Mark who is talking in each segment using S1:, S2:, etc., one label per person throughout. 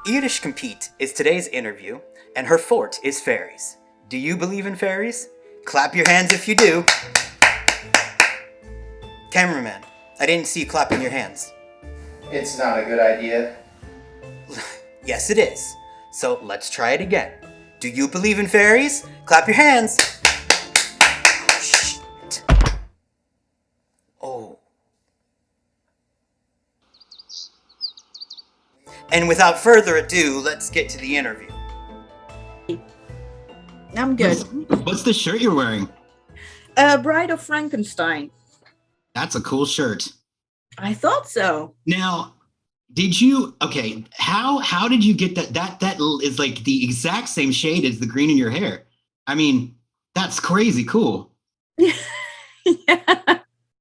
S1: Irish Compete is today's interview, and her fort is fairies. Do you believe in fairies? Clap your hands if you do. Cameraman, I didn't see you clapping your hands.
S2: It's not a good idea.
S1: Yes, it is. So let's try it again. Do you believe in fairies? Clap your hands. Oh, shit. Oh. And without further ado, let's get to the interview.
S3: I'm good.
S4: What's the shirt you're wearing?
S3: Bride of Frankenstein.
S4: That's a cool shirt.
S3: I thought so.
S4: Now, did you, okay, how did you get that? That is like the exact same shade as the green in your hair. I mean, that's crazy cool.
S3: Yeah.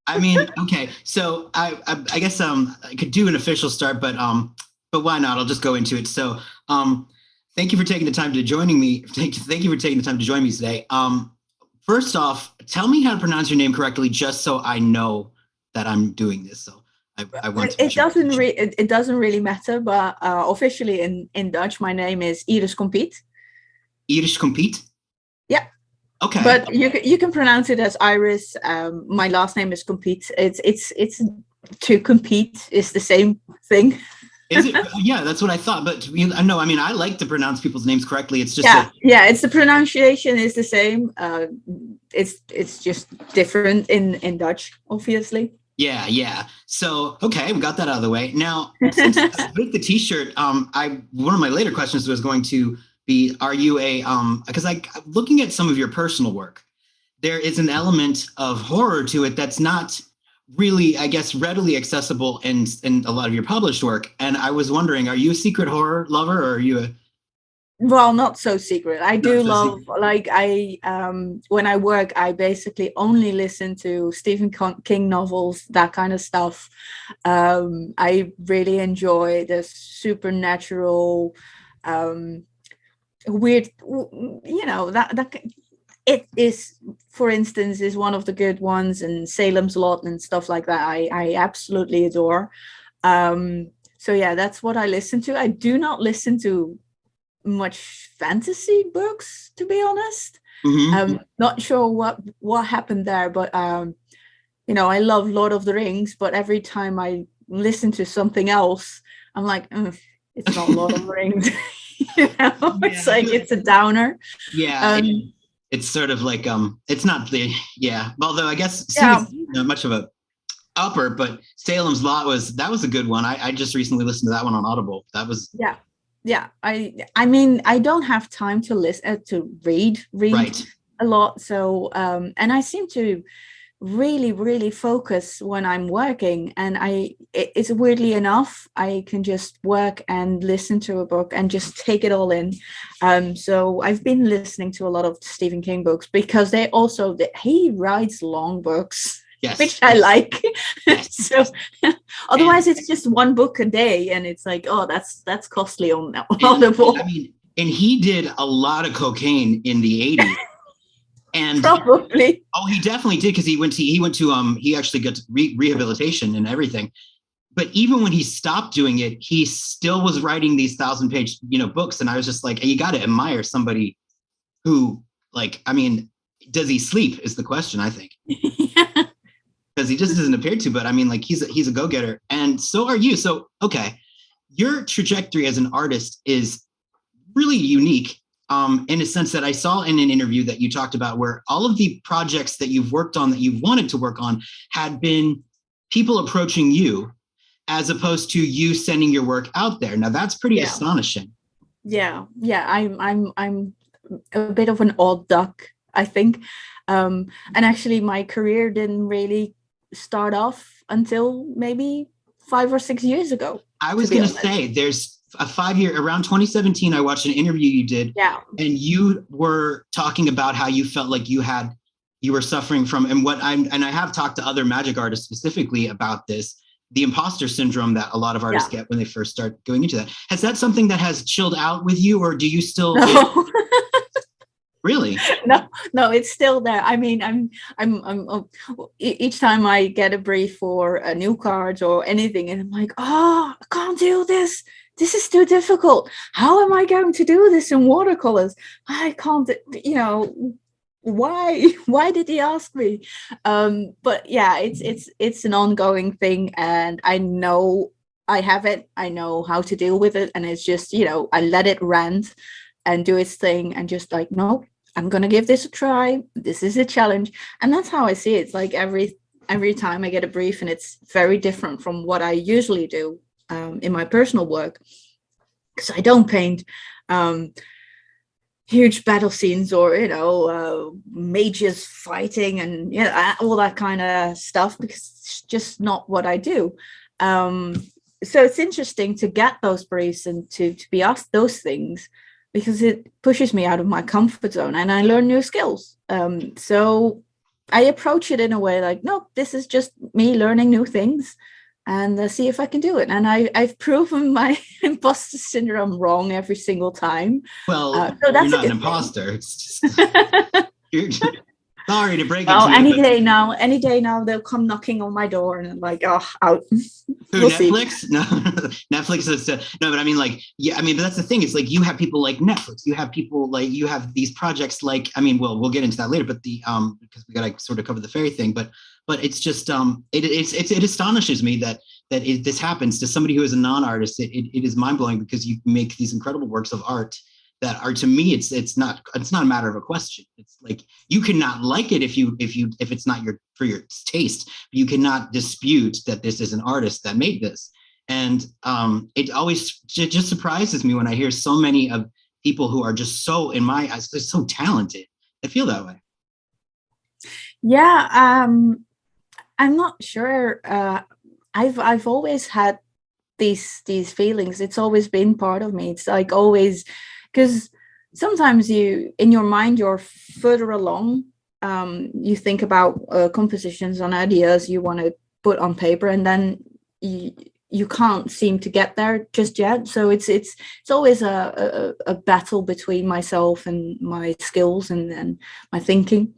S4: I mean, okay, so I guess I could do an official start, but why not? I'll just go into it. So thank you for taking the time to joining me. Thank you for taking the time to join me today. First off, tell me how to pronounce your name correctly, just so I know that I'm doing this. So I want to.
S3: It doesn't really matter, but officially in Dutch, my name is Iris Compiet.
S4: Irish Compiet?
S3: Yeah.
S4: Okay.
S3: But you can pronounce it as Iris. My last name is Compiet. It's to compete is the same thing.
S4: Is it? Yeah, that's what I thought. But no, I mean, I like to pronounce people's names correctly. It's just
S3: it's the pronunciation is the same. It's just different in Dutch, obviously.
S4: Yeah. So okay, we got that out of the way. Now, since with the T-shirt, one of my later questions was going to be: are you a because looking at some of your personal work, there is an element of horror to it that's not really, I guess, readily accessible in a lot of your published work. And I was wondering, are you a secret horror lover, or are you a...
S3: Well, not so secret. I do love, like, when I work, I basically only listen to Stephen King novels, that kind of stuff. I really enjoy the supernatural, weird, that it is, for instance, is one of the good ones, and Salem's Lot and stuff like that. I absolutely adore. So yeah, that's what I listen to. I do not listen to much fantasy books, to be honest. I'm not sure what happened there, but I love Lord of the Rings, but every time I listen to something else, I'm like, it's not Lord of the Rings. It's like it's a downer.
S4: It's sort of like it's not the although I guess not much of a upper, but Salem's Lot was a good one. I just recently listened to that one on Audible. That was
S3: I mean, I don't have time to listen to read
S4: right.
S3: a lot, so and I seem to really focus when I'm working, and it's weirdly enough, I can just work and listen to a book and just take it all in. So I've been listening to a lot of Stephen King books because he writes long books.
S4: Yes.
S3: Which I like.
S4: Yes.
S3: So otherwise it's just one book a day, and it's like, oh, that's costly on Audible.
S4: I mean, and he did a lot of cocaine in the 80s. And
S3: probably.
S4: Oh, he definitely did, because he actually got rehabilitation and everything. But even when he stopped doing it, he still was writing these 1,000-page, books. And I was just like, you got to admire somebody who, like, I mean, does he sleep is the question, I think.
S3: Yeah.
S4: Because he just doesn't appear to, but I mean, like, he's a go-getter, and so are you. So, okay, your trajectory as an artist is really unique, in a sense that I saw in an interview that you talked about, where all of the projects that you've worked on, that you've wanted to work on, had been people approaching you, as opposed to you sending your work out there. Now, that's pretty astonishing.
S3: Yeah. I'm a bit of an odd duck, I think. And actually, my career didn't really start off until maybe 5 or 6 years ago.
S4: I was going to say, there's a 5-year, around 2017, I watched an interview you did.
S3: Yeah.
S4: And you were talking about how you felt like you were suffering from, and I have talked to other magic artists specifically about this, the imposter syndrome that a lot of artists get when they first start going into that. Has that something that has chilled out with you, or do you still...
S3: No.
S4: Really?
S3: No, it's still there. I mean, I'm each time I get a brief for a new card or anything, and I'm like, I can't do this. this is too difficult. How am I going to do this in watercolors? I can't, why did he ask me? But yeah, it's an ongoing thing, and I know I have it. I know how to deal with it, and it's just, I let it rant and do its thing, and just like, no, I'm gonna give this a try. This is a challenge, and that's how I see it. It's like every time I get a brief, and it's very different from what I usually do in my personal work, because I don't paint huge battle scenes or mages fighting and all that kind of stuff, because it's just not what I do. So it's interesting to get those briefs and to be asked those things, because it pushes me out of my comfort zone and I learn new skills. So I approach it in a way like, no, this is just me learning new things, and see if I can do it. And I've proven my imposter syndrome wrong every single time.
S4: Well,
S3: so that's
S4: you're not an imposter. It's just, sorry to break it
S3: well,
S4: to you.
S3: Any day now, they'll come knocking on my door, and I'm like, oh, out.
S4: We'll Netflix? See. No, Netflix is no, but I mean, like, yeah, I mean, but that's the thing. It's like you have people like Netflix. You have people like you have these projects like, I mean, we'll get into that later, but because we got to sort of cover the fairy thing, but it's just it astonishes me that this happens to somebody who is a non-artist. It is mind-blowing, because you make these incredible works of art that are, to me, it's not a matter of a question. It's like, you cannot like it if it's not for your taste. You cannot dispute that this is an artist that made this. And it just surprises me when I hear so many of people who are just so, in my eyes, they're so talented. I feel that way.
S3: Yeah, I'm not sure. I've always had these feelings. It's always been part of me. It's like always, because sometimes in your mind, you're further along. You think about compositions and ideas you want to put on paper, and then you can't seem to get there just yet. So it's always a battle between myself and my skills and my thinking.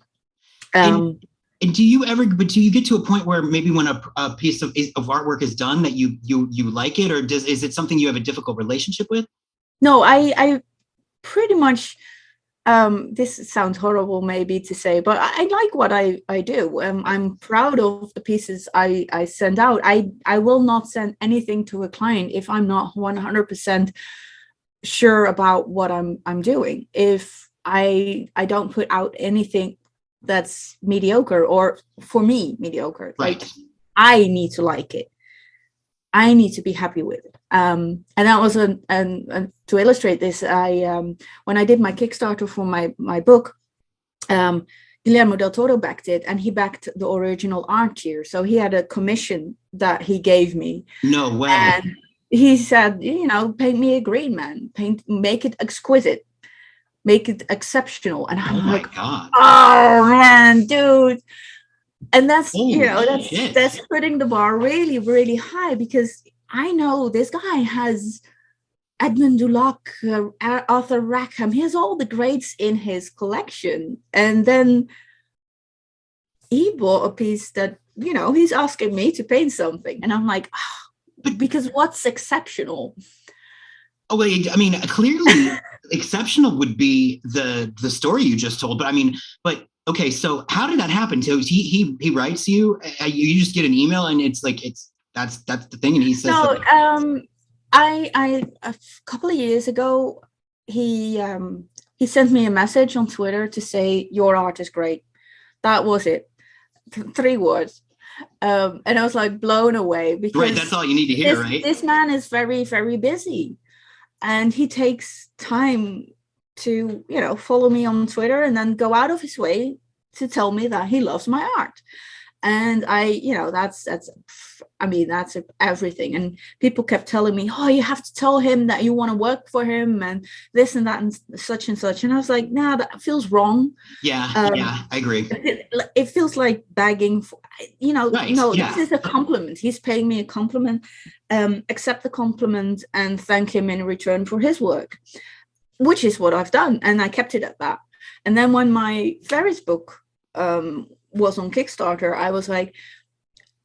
S4: And do you get to a point where maybe when a piece of artwork is done that you like it, or is it something you have a difficult relationship with?
S3: No, I pretty much, this sounds horrible maybe to say, but I like what I do. I'm proud of the pieces I send out. I will not send anything to a client if I'm not 100% sure about what I'm doing. If I don't put out anything that's mediocre, or for me mediocre,
S4: right.
S3: Like, I need to like it. I need to be happy with it. And that was and to illustrate this, I when I did my Kickstarter for my book, Guillermo del Toro backed it, and he backed the original art tier. So he had a commission that he gave me.
S4: No way.
S3: And he said, paint me a green man, make it exquisite, make it exceptional. And I'm like,
S4: God.
S3: Oh man, dude. And that's,
S4: Holy
S3: that's putting the bar really, really high, because I know this guy has Edmund Dulac, Arthur Rackham. He has all the greats in his collection. And then he bought a piece that, he's asking me to paint something. And I'm like, because what's exceptional?
S4: Oh, wait, I mean, clearly exceptional would be the story you just told. But okay, so how did that happen? So he writes you, you just get an email, and it's like, that's the thing, and he says,
S3: no, I a couple of years ago, he sent me a message on Twitter to say, your art is great. That was it. 3 words. And I was like blown away, because
S4: right, that's all you need to hear, right?
S3: This man is very, very busy, and he takes time to, follow me on Twitter and then go out of his way to tell me that he loves my art. And that's everything. And people kept telling me, oh, you have to tell him that you want to work for him and this and that and such and such. And I was like, nah, that feels wrong.
S4: Yeah, I agree.
S3: It feels like begging for,
S4: right,
S3: no,
S4: yeah.
S3: This is a compliment. He's paying me a compliment. Accept the compliment and thank him in return for his work, which is what I've done. And I kept it at that. And then when my Ferris book was on Kickstarter, I was like,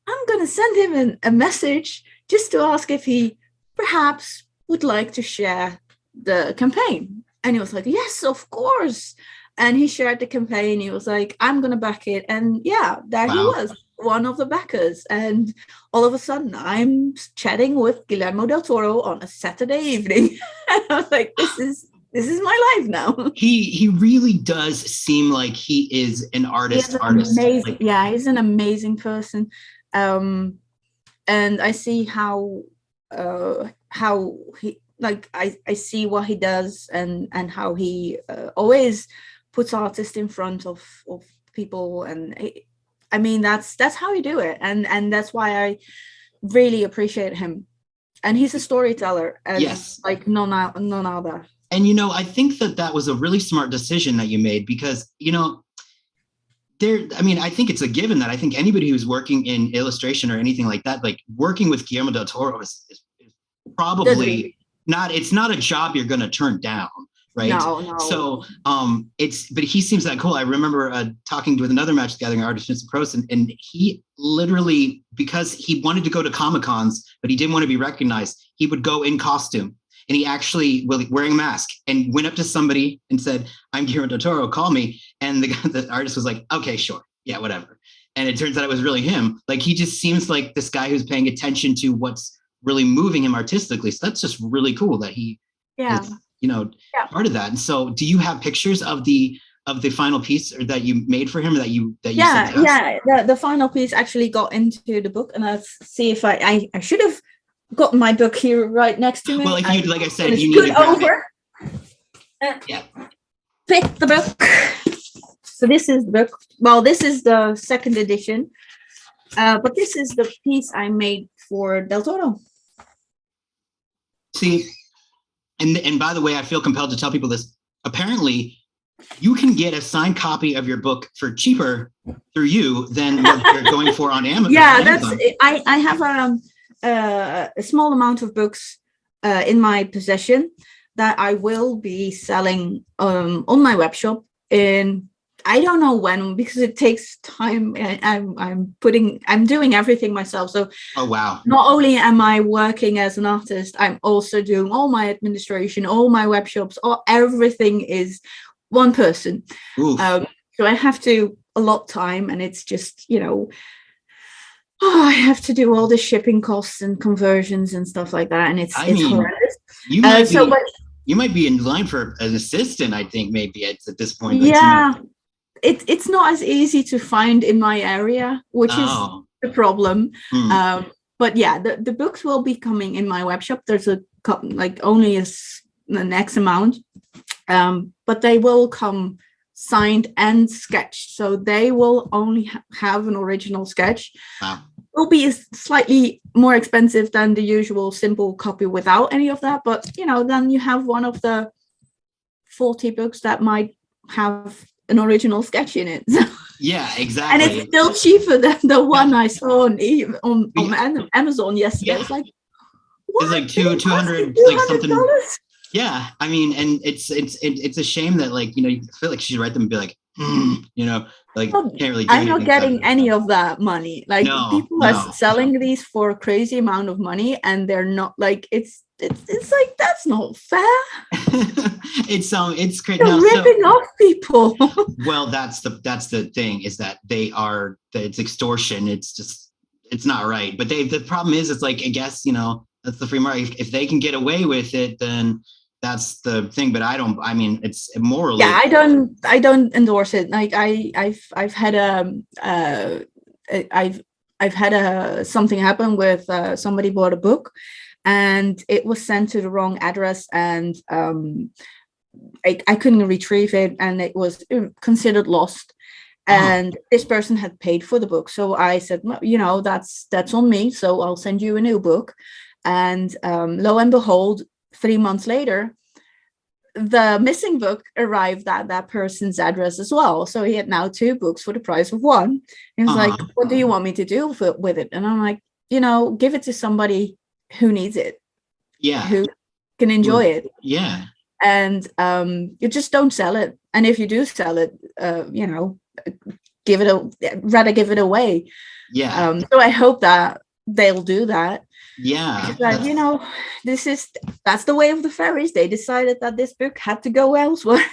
S3: I'm going to send him a message just to ask if he perhaps would like to share the campaign. And he was like, yes, of course. And he shared the campaign. He was like, I'm going to back it. And yeah, there he was, one of the backers. And all of a sudden, I'm chatting with Guillermo del Toro on a Saturday evening. And I was like, this is my life now.
S4: He really does seem like he is an artist.
S3: Amazing, yeah, he's an amazing person. And I see how he, like, I see what he does and how he always puts artists in front of people, and I mean that's how you do it, and that's why I really appreciate him. And he's a storyteller, as like none other.
S4: And I think that was a really smart decision that you made, because I think it's a given that I think anybody who's working in illustration or anything like that, like working with Guillermo del Toro is probably not. It's not a job you're going to turn down. Right.
S3: No.
S4: So but he seems that cool. I remember talking with another Magic the Gathering artist, Mr. Prost, and he literally, because he wanted to go to Comic-Cons, but he didn't want to be recognized, he would go in costume. And he actually, wearing a mask, and went up to somebody and said, I'm Guillermo del Toro, call me. And the artist was like, okay, sure. Yeah, whatever. And it turns out it was really him. Like, he just seems like this guy who's paying attention to what's really moving him artistically. So that's just really cool that he is, part of that. And so do you have pictures of the final piece that you made for him, or that you sent to us?
S3: Yeah. The final piece actually got into the book, and let's see if I should have got my book here right next to me.
S4: Well, if you, like I said, if you need to grab it.
S3: Pick the book. So this is the book. Well, this is the second edition, but this is the piece I made for Del Toro.
S4: See, and by the way, I feel compelled to tell people this. Apparently, you can get a signed copy of your book for cheaper through you than what you're going for on Amazon.
S3: Yeah, that's. I have a small amount of books in my possession that I will be selling on my web shop in, I don't know when, because it takes time. I'm doing everything myself. So
S4: oh wow.
S3: Not only am I working as an artist, I'm also doing all my administration, all my web shops, everything is one person. So I have to allot time, and it's just, I have to do all the shipping costs and conversions and stuff like that, and it's horrendous.
S4: You might be in line for an assistant, I think, maybe at this point.
S3: Yeah, it's not as easy to find in my area, which is the problem. But yeah, the books will be coming in my web shop. There's only an X amount, but they will come signed and sketched, so they will only have an original sketch.
S4: Wow.
S3: Will be slightly more expensive than the usual simple copy without any of that, but then you have one of the 40 books that might have an original sketch in it.
S4: Yeah, exactly.
S3: And it's still cheaper than the one I saw on Amazon yesterday. Yeah. It's like, what?
S4: It's like $200 like something. Yeah, I mean, and it's a shame that, like, you feel like she should write them and be like, like, can't really do
S3: I'm not getting any of that money. Like, people are selling these for a crazy amount of money, and they're not, like, it's like, that's not fair.
S4: It's great.
S3: They're ripping off people.
S4: Well, that's the thing, is that it's extortion. It's not right. But the problem is, it's like, I guess, that's the free market. If they can get away with it, then that's the thing. But it's morally.
S3: Yeah, I don't endorse it. Like, I've had something happen with somebody bought a book, and it was sent to the wrong address, and I couldn't retrieve it, and it was considered lost. And this person had paid for the book, so I said, that's on me. So I'll send you a new book. And lo and behold, 3 months later, the missing book arrived at that person's address as well. So he had now 2 books for the price of one. He was like, what do you want me to do with it? And I'm like, give it to somebody who needs it.
S4: Yeah.
S3: Who can enjoy it.
S4: Yeah.
S3: And you just don't sell it. And if you do sell it, rather give it away.
S4: Yeah.
S3: So I hope that they'll do that.
S4: Yeah.
S3: But that's the way of the fairies. They decided that this book had to go elsewhere.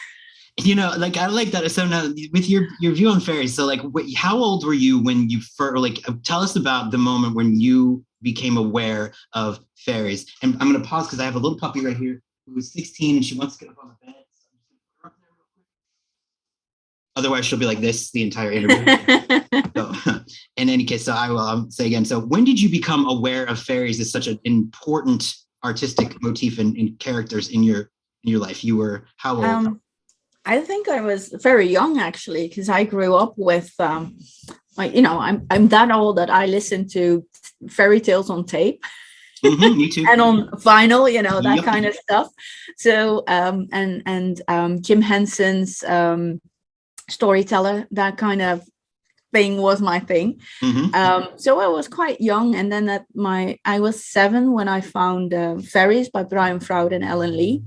S4: Like I like that. So now with your view on fairies, so like how old were you when you first, like, tell us about the moment when you became aware of fairies? And I'm going to pause because I have a little puppy right here who is 16 and she wants to get up on the bed. Otherwise she'll be like this the entire interview. So in any case, so I will say again, so when did you become aware of fairies as such an important artistic motif and characters in your life? You were how old?
S3: I think I was very young, actually, because I grew up with, I'm that old that I listened to fairy tales on tape.
S4: Me too.
S3: And on vinyl, that
S4: Yep.
S3: kind of stuff. So, Jim Henson's storyteller, that kind of thing was my thing. So I was quite young, and then I was 7 when I found Fairies by Brian Froud and Ellen Lee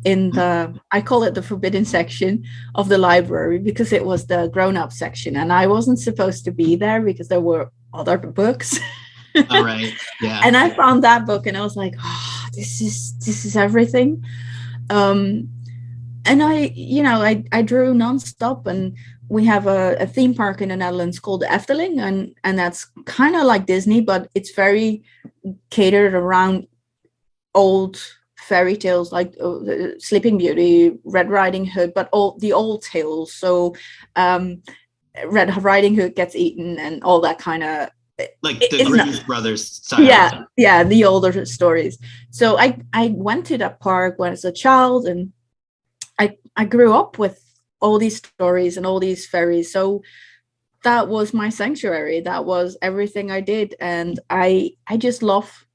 S3: in I call it the forbidden section of the library, because it was the grown-up section, and I wasn't supposed to be there because there were other books.
S4: All right. Yeah.
S3: And I found that book and I was like, oh, this is everything. And I drew nonstop, and we have a theme park in the Netherlands called the Efteling, and that's kind of like Disney, but it's very catered around old fairy tales, like Sleeping Beauty, Red Riding Hood, but all the old tales. So Red Riding Hood gets eaten and all that kind of,
S4: like the Grimm brothers style.
S3: Yeah, the older stories. So I went to that park when I was a child, and I grew up with all these stories and all these fairies. So that was my sanctuary. That was everything I did, and I just love.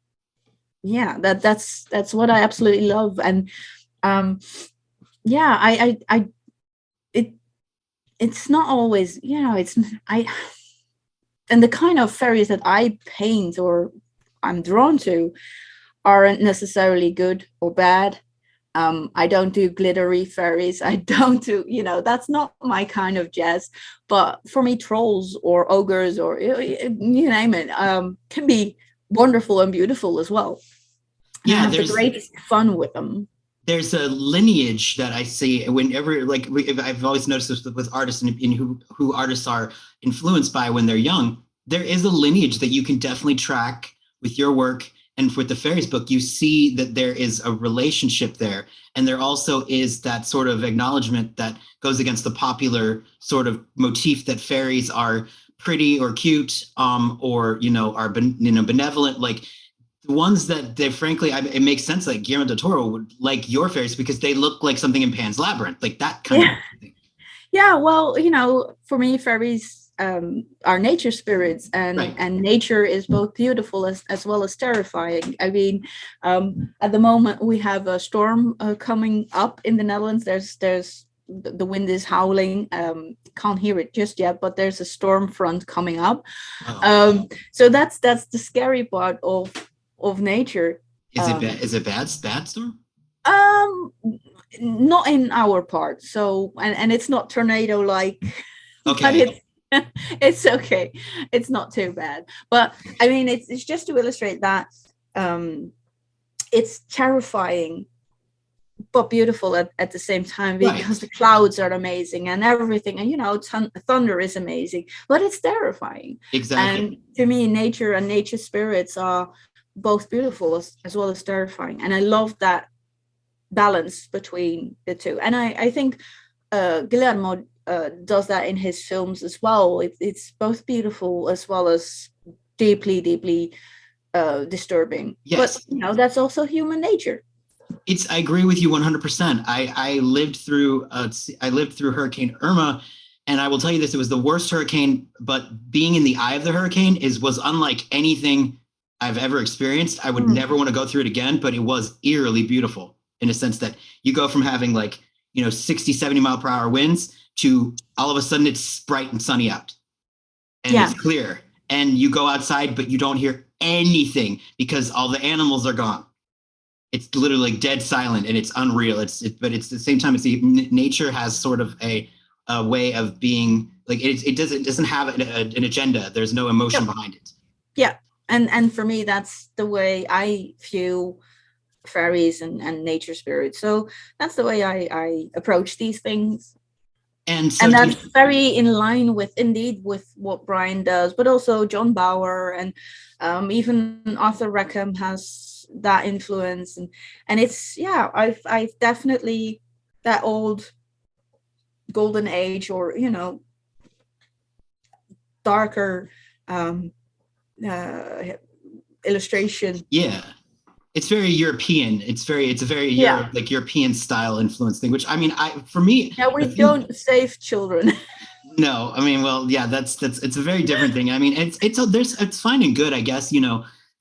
S3: Yeah, that's what I absolutely love, and it's not always, and the kind of fairies that I paint or I'm drawn to aren't necessarily good or bad. I don't do glittery fairies. I don't do, that's not my kind of jazz. But for me, trolls or ogres or you name it, can be wonderful and beautiful as well.
S4: Yeah,
S3: there's the great fun with them.
S4: There's a lineage that I see whenever, like, I've always noticed this with artists and who artists are influenced by when they're young. There is a lineage that you can definitely track with your work, and with the fairies book, you see that there is a relationship there, and there also is that sort of acknowledgement that goes against the popular sort of motif that fairies are pretty or cute, or are benevolent, like. The ones that they frankly, it makes sense. Like Guillermo del Toro would like your fairies because they look like something in Pan's Labyrinth, like that kind of thing.
S3: Yeah, well, for me, fairies are nature spirits, and
S4: Right.
S3: and nature is both beautiful as well as terrifying. I mean, at the moment we have a storm coming up in the Netherlands. There's the wind is howling. Can't hear it just yet, but there's a storm front coming up. So that's the scary part of nature.
S4: Is it bad storm?
S3: Not in our part. So and it's not tornado like.
S4: Okay.
S3: But it's okay. It's not too bad. But I mean, it's just to illustrate that it's terrifying but beautiful at the same time, because the clouds are amazing and everything, and thunder is amazing, but it's terrifying.
S4: Exactly.
S3: And to me, nature and nature spirits are both beautiful as well as terrifying, and I love that balance between the two. And I think Guillermo does that in his films as well. It's both beautiful as well as deeply disturbing.
S4: Yes.
S3: But that's also human nature.
S4: I agree with you 100%. I lived through Hurricane Irma, and I will tell you this: it was the worst hurricane. But being in the eye of the hurricane was unlike anything I've ever experienced. I would never want to go through it again, but it was eerily beautiful in a sense that you go from having 60, 70 mile per hour winds to all of a sudden it's bright and sunny out, and it's clear, and you go outside, but you don't hear anything because all the animals are gone. It's literally dead silent, and it's unreal. But it's at the same time, nature has sort of a way of being like, it doesn't have an agenda. There's no emotion behind it.
S3: Yeah. And for me, that's the way I view fairies and nature spirits. So that's the way I approach these things.
S4: And so
S3: And that's very in line with, indeed, with what Brian does, but also John Bauer, and even Arthur Rackham has that influence. And it's, yeah, I've definitely, that old golden age, or, darker illustration.
S4: Yeah. It's very European. It's a very European style influence thing, which, I mean, for me.
S3: Yeah, we don't save children.
S4: No, I mean, well, yeah, that's it's a very different thing. I mean, it's fine and good, I guess,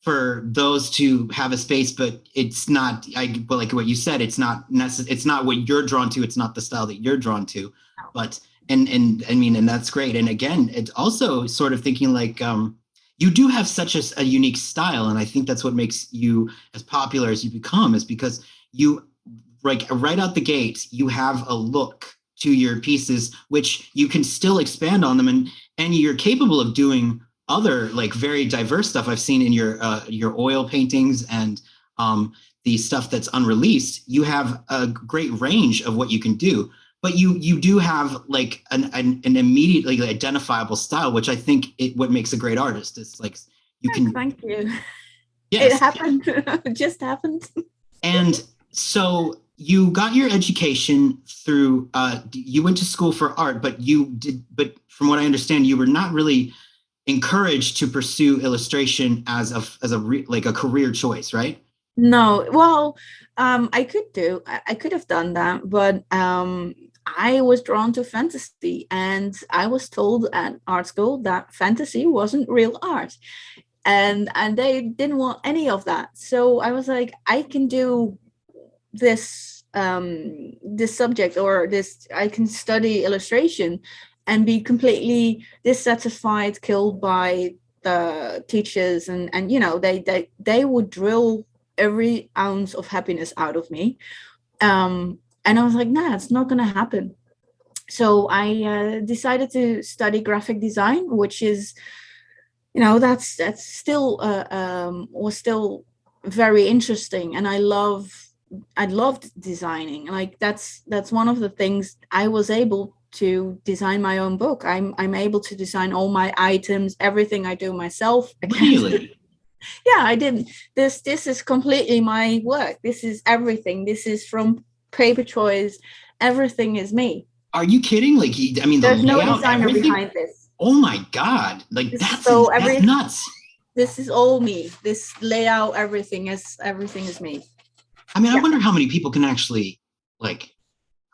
S4: for those to have a space, but it's not, but like what you said, it's not it's not what you're drawn to. It's not the style that you're drawn to, but, and I mean, and that's great. And again, it's also sort of thinking like, you do have such a unique style. And I think that's what makes you as popular as you become, is because you, like, right out the gate, you have a look to your pieces, which you can still expand on them. And you're capable of doing other, like, very diverse stuff. I've seen in your oil paintings and the stuff that's unreleased. You have a great range of what you can do. But you do have, like, an immediately identifiable style, which I think what makes a great artist is, like, you can.
S3: Thank you.
S4: Yes.
S3: It happened. It just happened.
S4: And so you got your education through. You went to school for art, but from what I understand, you were not really encouraged to pursue illustration as a career choice, right?
S3: No, well, I could have done that, but I was drawn to fantasy, and I was told at art school that fantasy wasn't real art, and they didn't want any of that. So I was like, I can do this subject, or this, I can study illustration and be completely dissatisfied, killed by the teachers, and they would drill every ounce of happiness out of me. And I was like, nah, it's not going to happen. So I decided to study graphic design, which is, that's still was still very interesting. And I loved designing. Like, that's one of the things. I was able to design my own book. I'm able to design all my items, everything I do myself.
S4: Really?
S3: Yeah, I didn't. This is completely my work. This is everything. This is from paper choice. Everything is me.
S4: Are you kidding? Like, I mean,
S3: there's no
S4: layout,
S3: designer
S4: everything?
S3: behind this.
S4: Oh my God! Like, that's nuts.
S3: This is all me. This layout, everything is me.
S4: I mean, I wonder how many people can actually, like,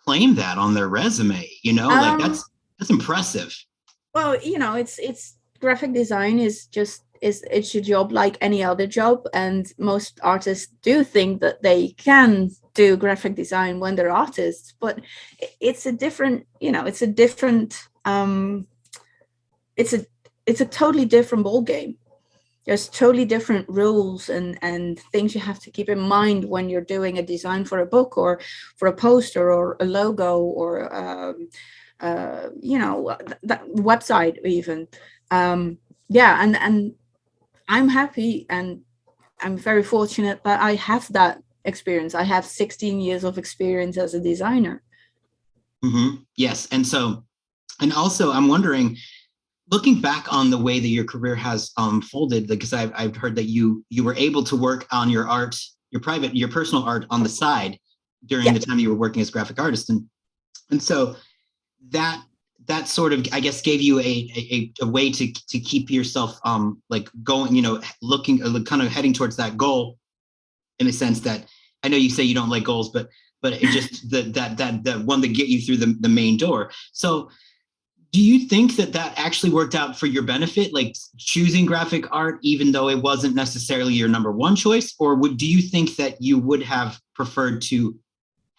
S4: claim that on their resume. Like, that's impressive.
S3: Well, it's graphic design is it's a job like any other job, and most artists do think that they can do graphic design when they're artists, but it's a different, it's a totally different ball game. There's totally different rules and things you have to keep in mind when you're doing a design for a book, or for a poster, or a logo, or that website even. And I'm happy, and I'm very fortunate that I have that experience. I have 16 years of experience as a designer.
S4: Mm-hmm. Yes. And so, and also I'm wondering, looking back on the way that your career has folded, because I've heard that you were able to work on your art, your personal art on the side during the time you were working as a graphic artist. And so that sort of, I guess, gave you a way to keep yourself like going, looking, kind of heading towards that goal, in a sense that, I know you say you don't like goals, but it just that one that get you through the main door. So do you think that actually worked out for your benefit, like choosing graphic art, even though it wasn't necessarily your number one choice? Or do you think that you would have preferred to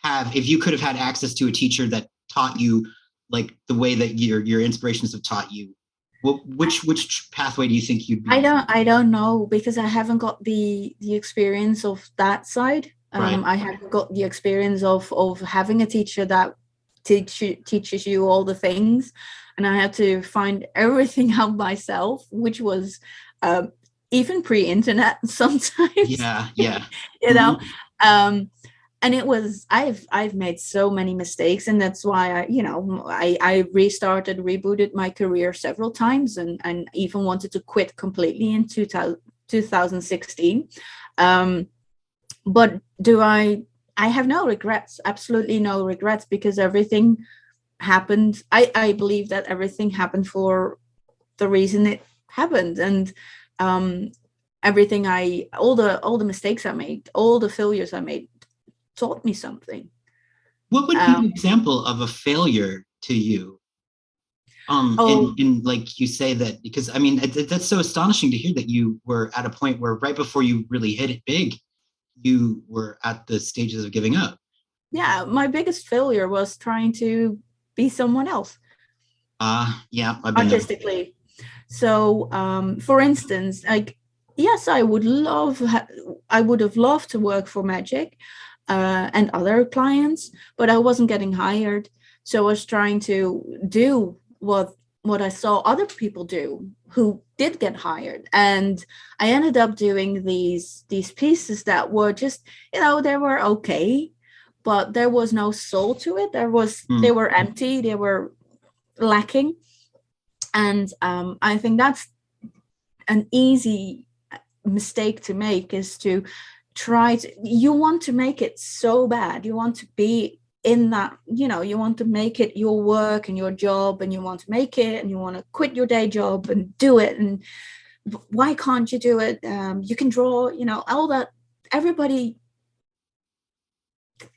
S4: have, if you could have had access to a teacher that taught you, like, the way that your inspirations have taught you, which pathway do you think you'd be?
S3: I don't know, because I haven't got the experience of that side.
S4: Right.
S3: I haven't got the experience of having a teacher that teaches you all the things, and I had to find everything out myself, which was even pre-internet sometimes.
S4: Yeah.
S3: You know, and it was, I've made so many mistakes, and that's why I restarted, rebooted my career several times, and even wanted to quit completely in 2016. But I have no regrets, absolutely no regrets, because everything happened. I believe that everything happened for the reason it happened, and everything all the mistakes I made, all the failures I made, taught me something.
S4: What would be an example of a failure to you? And like you say that, because I mean, that's so astonishing to hear that you were at a point where right before you really hit it big, you were at the stages of giving up.
S3: Yeah, my biggest failure was trying to be someone else.
S4: Yeah, I've been
S3: artistically. So, for instance, like, yes, I would have loved to work for Magic and other clients, but I wasn't getting hired. So I was trying to do what I saw other people do who did get hired, and I ended up doing these pieces that were just, they were okay, but there was no soul to it. They were empty, they were lacking. And I think that's an easy mistake to make, is to you want to make it so bad, you want to be in that, you want to make it your work and your job, and you want to make it, and you want to quit your day job and do it. And why can't you do it? You can draw, all that. Everybody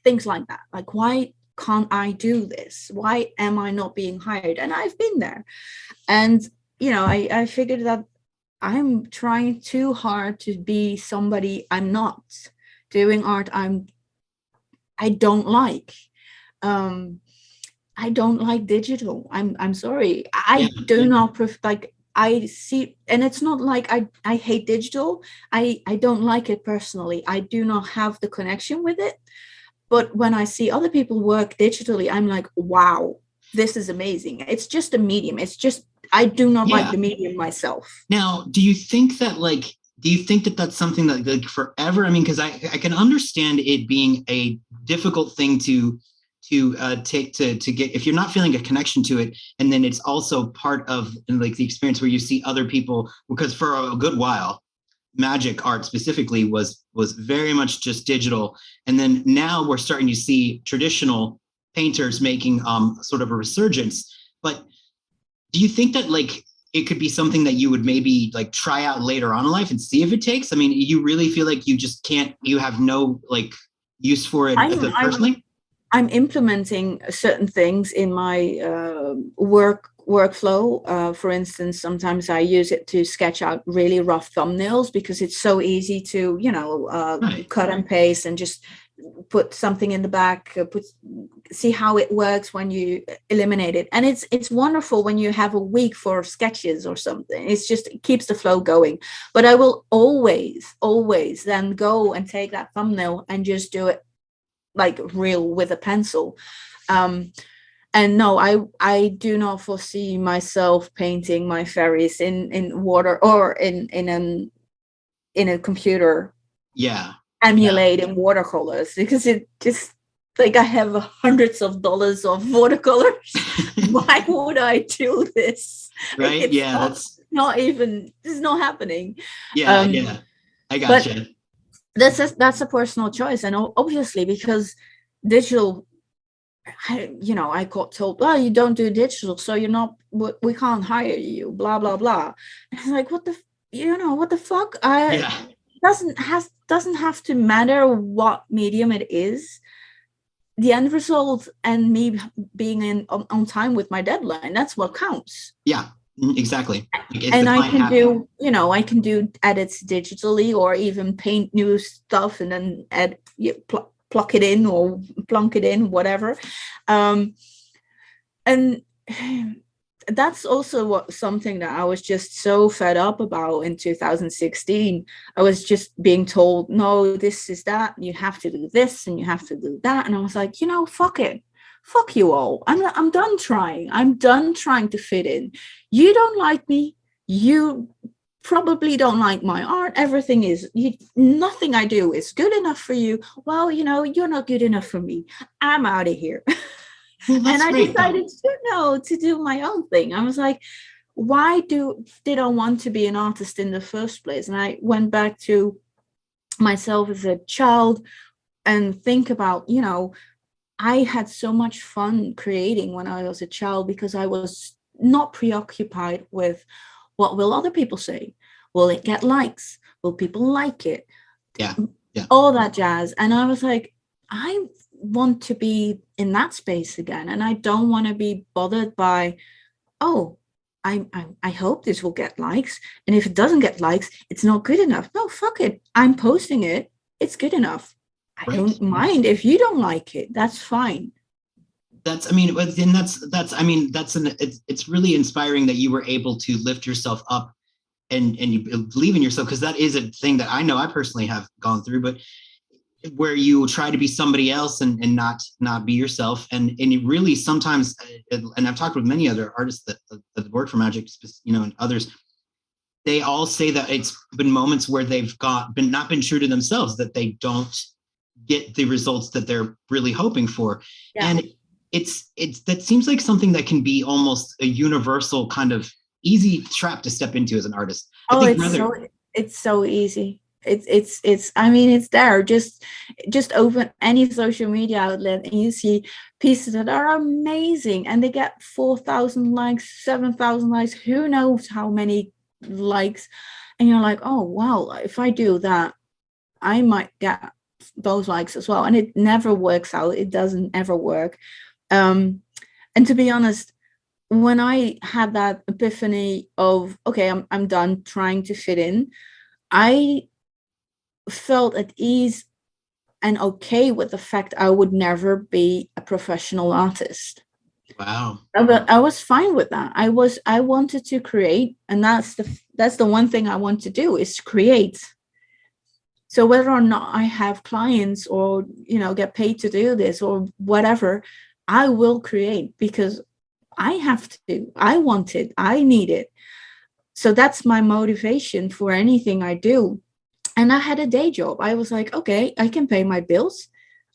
S3: thinks like that, like, why can't I do this? Why am I not being hired? And I've been there. And I figured that I'm trying too hard to be somebody I'm not. Doing art I don't like. I don't like digital. I'm sorry. I do not like, I see, and it's not like I hate digital. I don't like it personally. I do not have the connection with it. But when I see other people work digitally, I'm like, wow, this is amazing. It's just a medium. It's just, I do not like the medium myself.
S4: Now, do you think that that's something that, like, forever? I mean, because I can understand it being a difficult thing to take to get, if you're not feeling a connection to it, and then it's also part of, like, the experience where you see other people, because for a good while, Magic art specifically was very much just digital, and then now we're starting to see traditional painters making sort of a resurgence. But do you think that, like, it could be something that you would maybe, like, try out later on in life and see if it takes? I mean, you really feel like you just can't, you have no, like, use for it personally?
S3: I'm implementing certain things in my workflow. For instance, sometimes I use it to sketch out really rough thumbnails, because it's so easy to, cut and paste and just put something in the back, see how it works when you eliminate it. And it's wonderful when you have a week for sketches or something. It keeps the flow going. But I will always then go and take that thumbnail and just do it like real with a pencil. And no, I do not foresee myself painting my fairies in water or in a computer.
S4: Yeah.
S3: Emulating watercolors, because it just, like, I have hundreds of dollars of watercolors. Why would I do this?
S4: Right?
S3: It's this is not happening.
S4: I gotcha.
S3: That's a personal choice, and obviously, because digital, I got told, well, you don't do digital, so you're not, we can't hire you, blah blah blah. And it's like, what the fuck? Doesn't have to matter what medium it is. The end result and me being on time with my deadline, that's what counts.
S4: Yeah, exactly.
S3: And I can do edits digitally, or even paint new stuff and then plunk it in, whatever. And that's also something that I was just so fed up about in 2016. I was just being told, no, this is that, you have to do this and you have to do that. And I was like, fuck it. Fuck you all. I'm done trying. I'm done trying to fit in. You don't like me. You probably don't like my art. Everything is, nothing I do is good enough for you. Well, you're not good enough for me. I'm out of here.
S4: Well,
S3: And I
S4: great,
S3: decided to do my own thing. I was like, why did I want to be an artist in the first place? And I went back to myself as a child and think about, I had so much fun creating when I was a child because I was not preoccupied with what will other people say? Will it get likes? Will people like it?
S4: Yeah.
S3: All that jazz. And I was like, I want to be in that space again. And I don't want to be bothered by, oh, I hope this will get likes. And if it doesn't get likes, it's not good enough. No, fuck it. I'm posting it. It's good enough. I don't mind if you don't like it. That's fine. It's
S4: really inspiring that you were able to lift yourself up and you believe in yourself, because that is a thing that I know I personally have gone through, but where you try to be somebody else and not be yourself. And it really sometimes, and I've talked with many other artists that work for Magic, and others, they all say that it's been moments where they've not been true to themselves, that they don't get the results that they're really hoping for. Yeah. And that seems like something that can be almost a universal kind of easy trap to step into as an artist.
S3: It's so easy. It's there. Just open any social media outlet and you see pieces that are amazing and they get 4,000 likes, 7,000 likes, who knows how many likes, and you're like, oh wow, if I do that, I might get those likes as well. And it never works out. It doesn't ever work. And to be honest, when I had that epiphany of, okay, I'm done trying to fit in, I felt at ease and okay with the fact I would never be a professional artist.
S4: Wow.
S3: I was fine with that. I wanted to create, and that's the one thing I want to do is create. So whether or not I have clients or, get paid to do this or whatever, I will create because I have to. I want it. I need it. So that's my motivation for anything I do. And I had a day job. I was like, okay, I can pay my bills.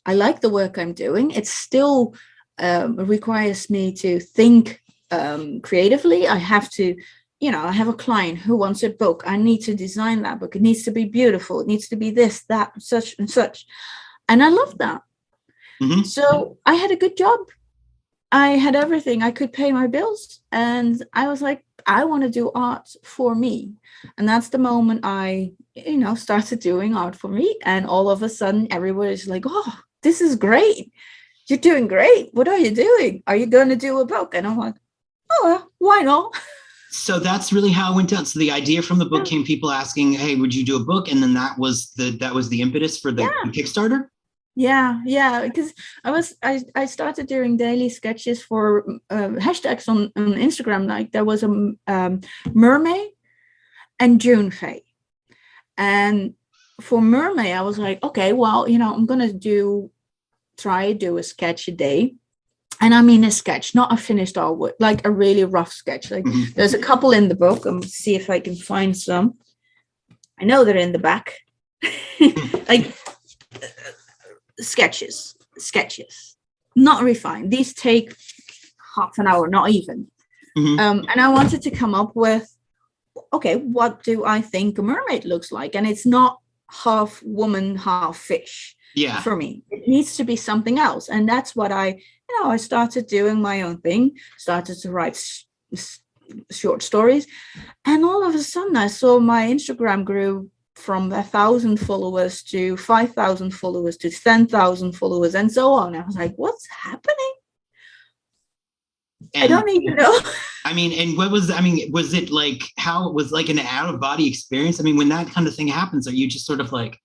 S3: I like the work I'm doing. It still requires me to think creatively. I have to, I have a client who wants a book. I need to design that book. It needs to be beautiful. It needs to be this, that, such and such. And I love that. Mm-hmm. So I had a good job. I had everything. I could pay my bills. And I was like, I want to do art for me. And that's the moment I, started doing art for me. And all of a sudden, everybody's like, oh, this is great. You're doing great. What are you doing? Are you going to do a book? And I'm like, oh, why not?
S4: So that's really how it went down. So the idea from the book came people asking, hey, would you do a book? And then that was the impetus for the Kickstarter?
S3: Yeah, because I started doing daily sketches for hashtags on Instagram. Like there was a mermaid and June Fae. And for mermaid, I was like, okay, well, I'm going to try to do a sketch a day. And I mean a sketch, not a finished artwork, like a really rough sketch. Like there's a couple in the book. I'm going to see if I can find some. I know they're in the back. Like sketches, not refined. These take half an hour, not even. Mm-hmm. And I wanted to come up with, okay, what do I think a mermaid looks like? And it's not half woman, half fish.
S4: Yeah.
S3: For me, it needs to be something else. And that's what I started doing my own thing, started to write short stories. And all of a sudden I saw my Instagram grew from 1,000 followers to 5,000 followers to 10,000 followers and so on. I was like, what's happening? And I don't even know.
S4: Was it like, how it was like an out of body experience? I mean, when that kind of thing happens, are you just sort of like,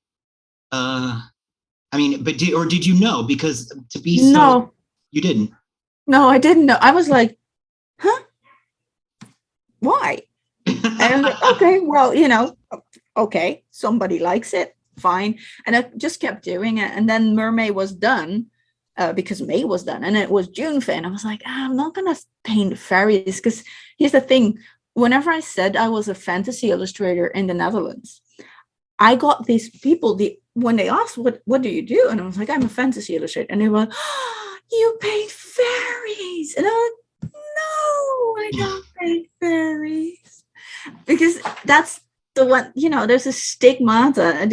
S4: did you know? Because to be so,
S3: no,
S4: you didn't.
S3: No, I didn't know. I was like, huh? Why? And I'm like, okay, well, okay, somebody likes it, fine. And I just kept doing it. And then Mermaid was done because May was done. And it was June Fae. And I was like, I'm not going to paint fairies because here's the thing. whenever I said I was a fantasy illustrator in the Netherlands, I got these people, when they asked, what do you do? And I was like, I'm a fantasy illustrator. And they were, oh, you paint fairies. And I was like, no, I don't paint fairies. Because that's the one, there's a stigmata.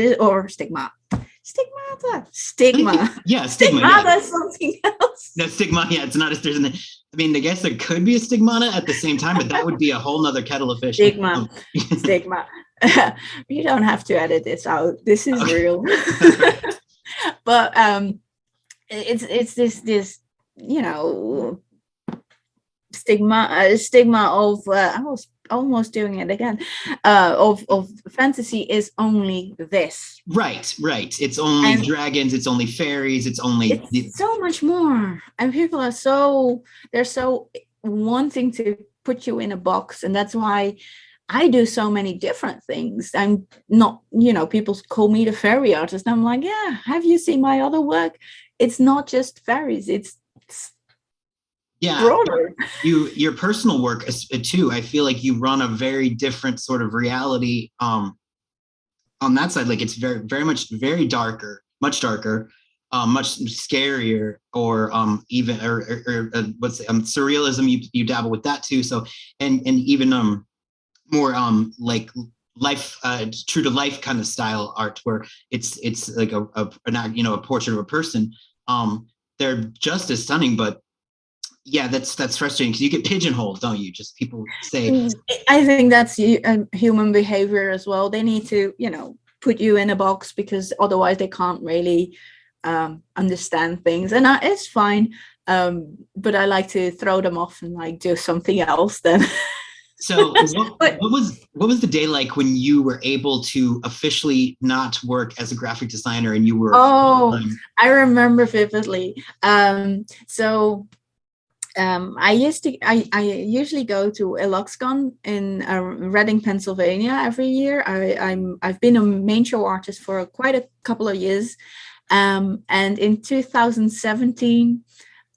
S4: Yeah, stigma.
S3: Stigmata is something else.
S4: No, stigma. Yeah, it's not. There's I mean, I guess there could be a stigmata at the same time, but that would be a whole nother kettle of fish.
S3: Stigma. You don't have to edit this out. This is real. But it's this stigma of I was almost doing it again of fantasy is only this.
S4: Right. It's only dragons, it's only fairies, it's
S3: so much more. And people are so wanting to put you in a box, and that's why I do so many different things. I'm not, people call me the fairy artist. I'm like, yeah, have you seen my other work? It's not just fairies, it's broader.
S4: Your personal work too, I feel like you run a very different sort of reality on that side. Like it's very, very much very darker, much darker, much scarier, or even surrealism. You dabble with that too. So and even more like life, true to life kind of style art, where it's like a portrait of a person. They're just as stunning, but yeah, that's frustrating because you get pigeonholed, don't you? Just people say.
S3: I think that's human behavior as well. They need to, put you in a box because otherwise they can't really understand things, and it's fine. But I like to throw them off and like do something else then.
S4: So what was the day like when you were able to officially not work as a graphic designer and you were?
S3: I remember vividly. I usually go to Eluxcon in Reading, Pennsylvania every year. I've been a main show artist for quite a couple of years, and in 2017,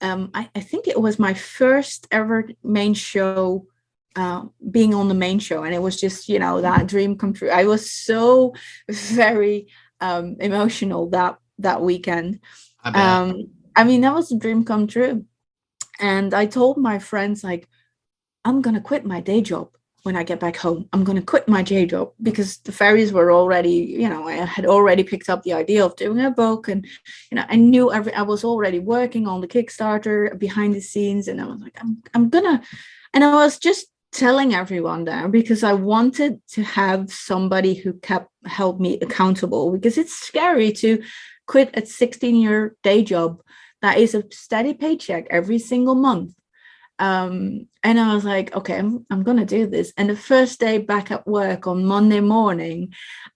S3: I think it was my first ever main show. Being on the main show, and it was just that dream come true. I was so very emotional that weekend. I mean, that was a dream come true. And I told my friends, like, I'm gonna quit my day job when I get back home. I'm gonna quit my day job because the fairies were already, I had already picked up the idea of doing a book, and I knew I was already working on the Kickstarter behind the scenes, and I was like, I'm gonna, and I was just telling everyone there because I wanted to have somebody who held me accountable, because it's scary to quit a 16-year day job that is a steady paycheck every single month. And I was like, okay, I'm gonna do this. And the first day back at work on Monday morning,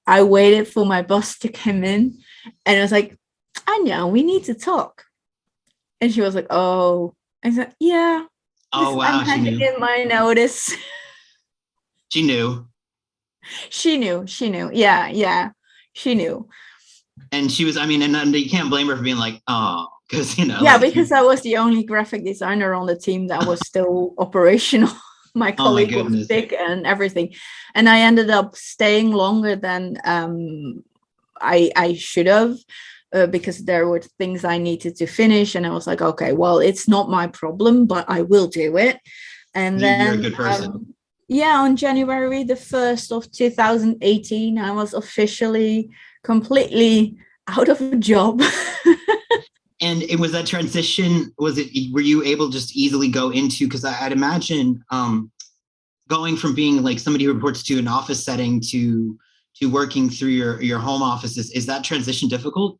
S3: I waited for my boss to come in, and I was like, Anya, we need to talk. And she was like, oh. I said, yeah.
S4: Oh, wow.
S3: I'm handing in my notice.
S4: She knew.
S3: Yeah. She knew.
S4: And she was, and you can't blame her for being like, oh, because,
S3: Yeah, because I was the only graphic designer on the team that was still operational. My colleague was sick and everything. And I ended up staying longer than I should have. Because there were things I needed to finish, and I was like, okay, well, it's not my problem, but I will do it. And then,
S4: you're a good person.
S3: On January the 1st of 2018, I was officially completely out of a job.
S4: And it was that transition. Were you able to just easily go into? Because I'd imagine going from being like somebody who reports to an office setting to working through your home offices. Is that transition difficult?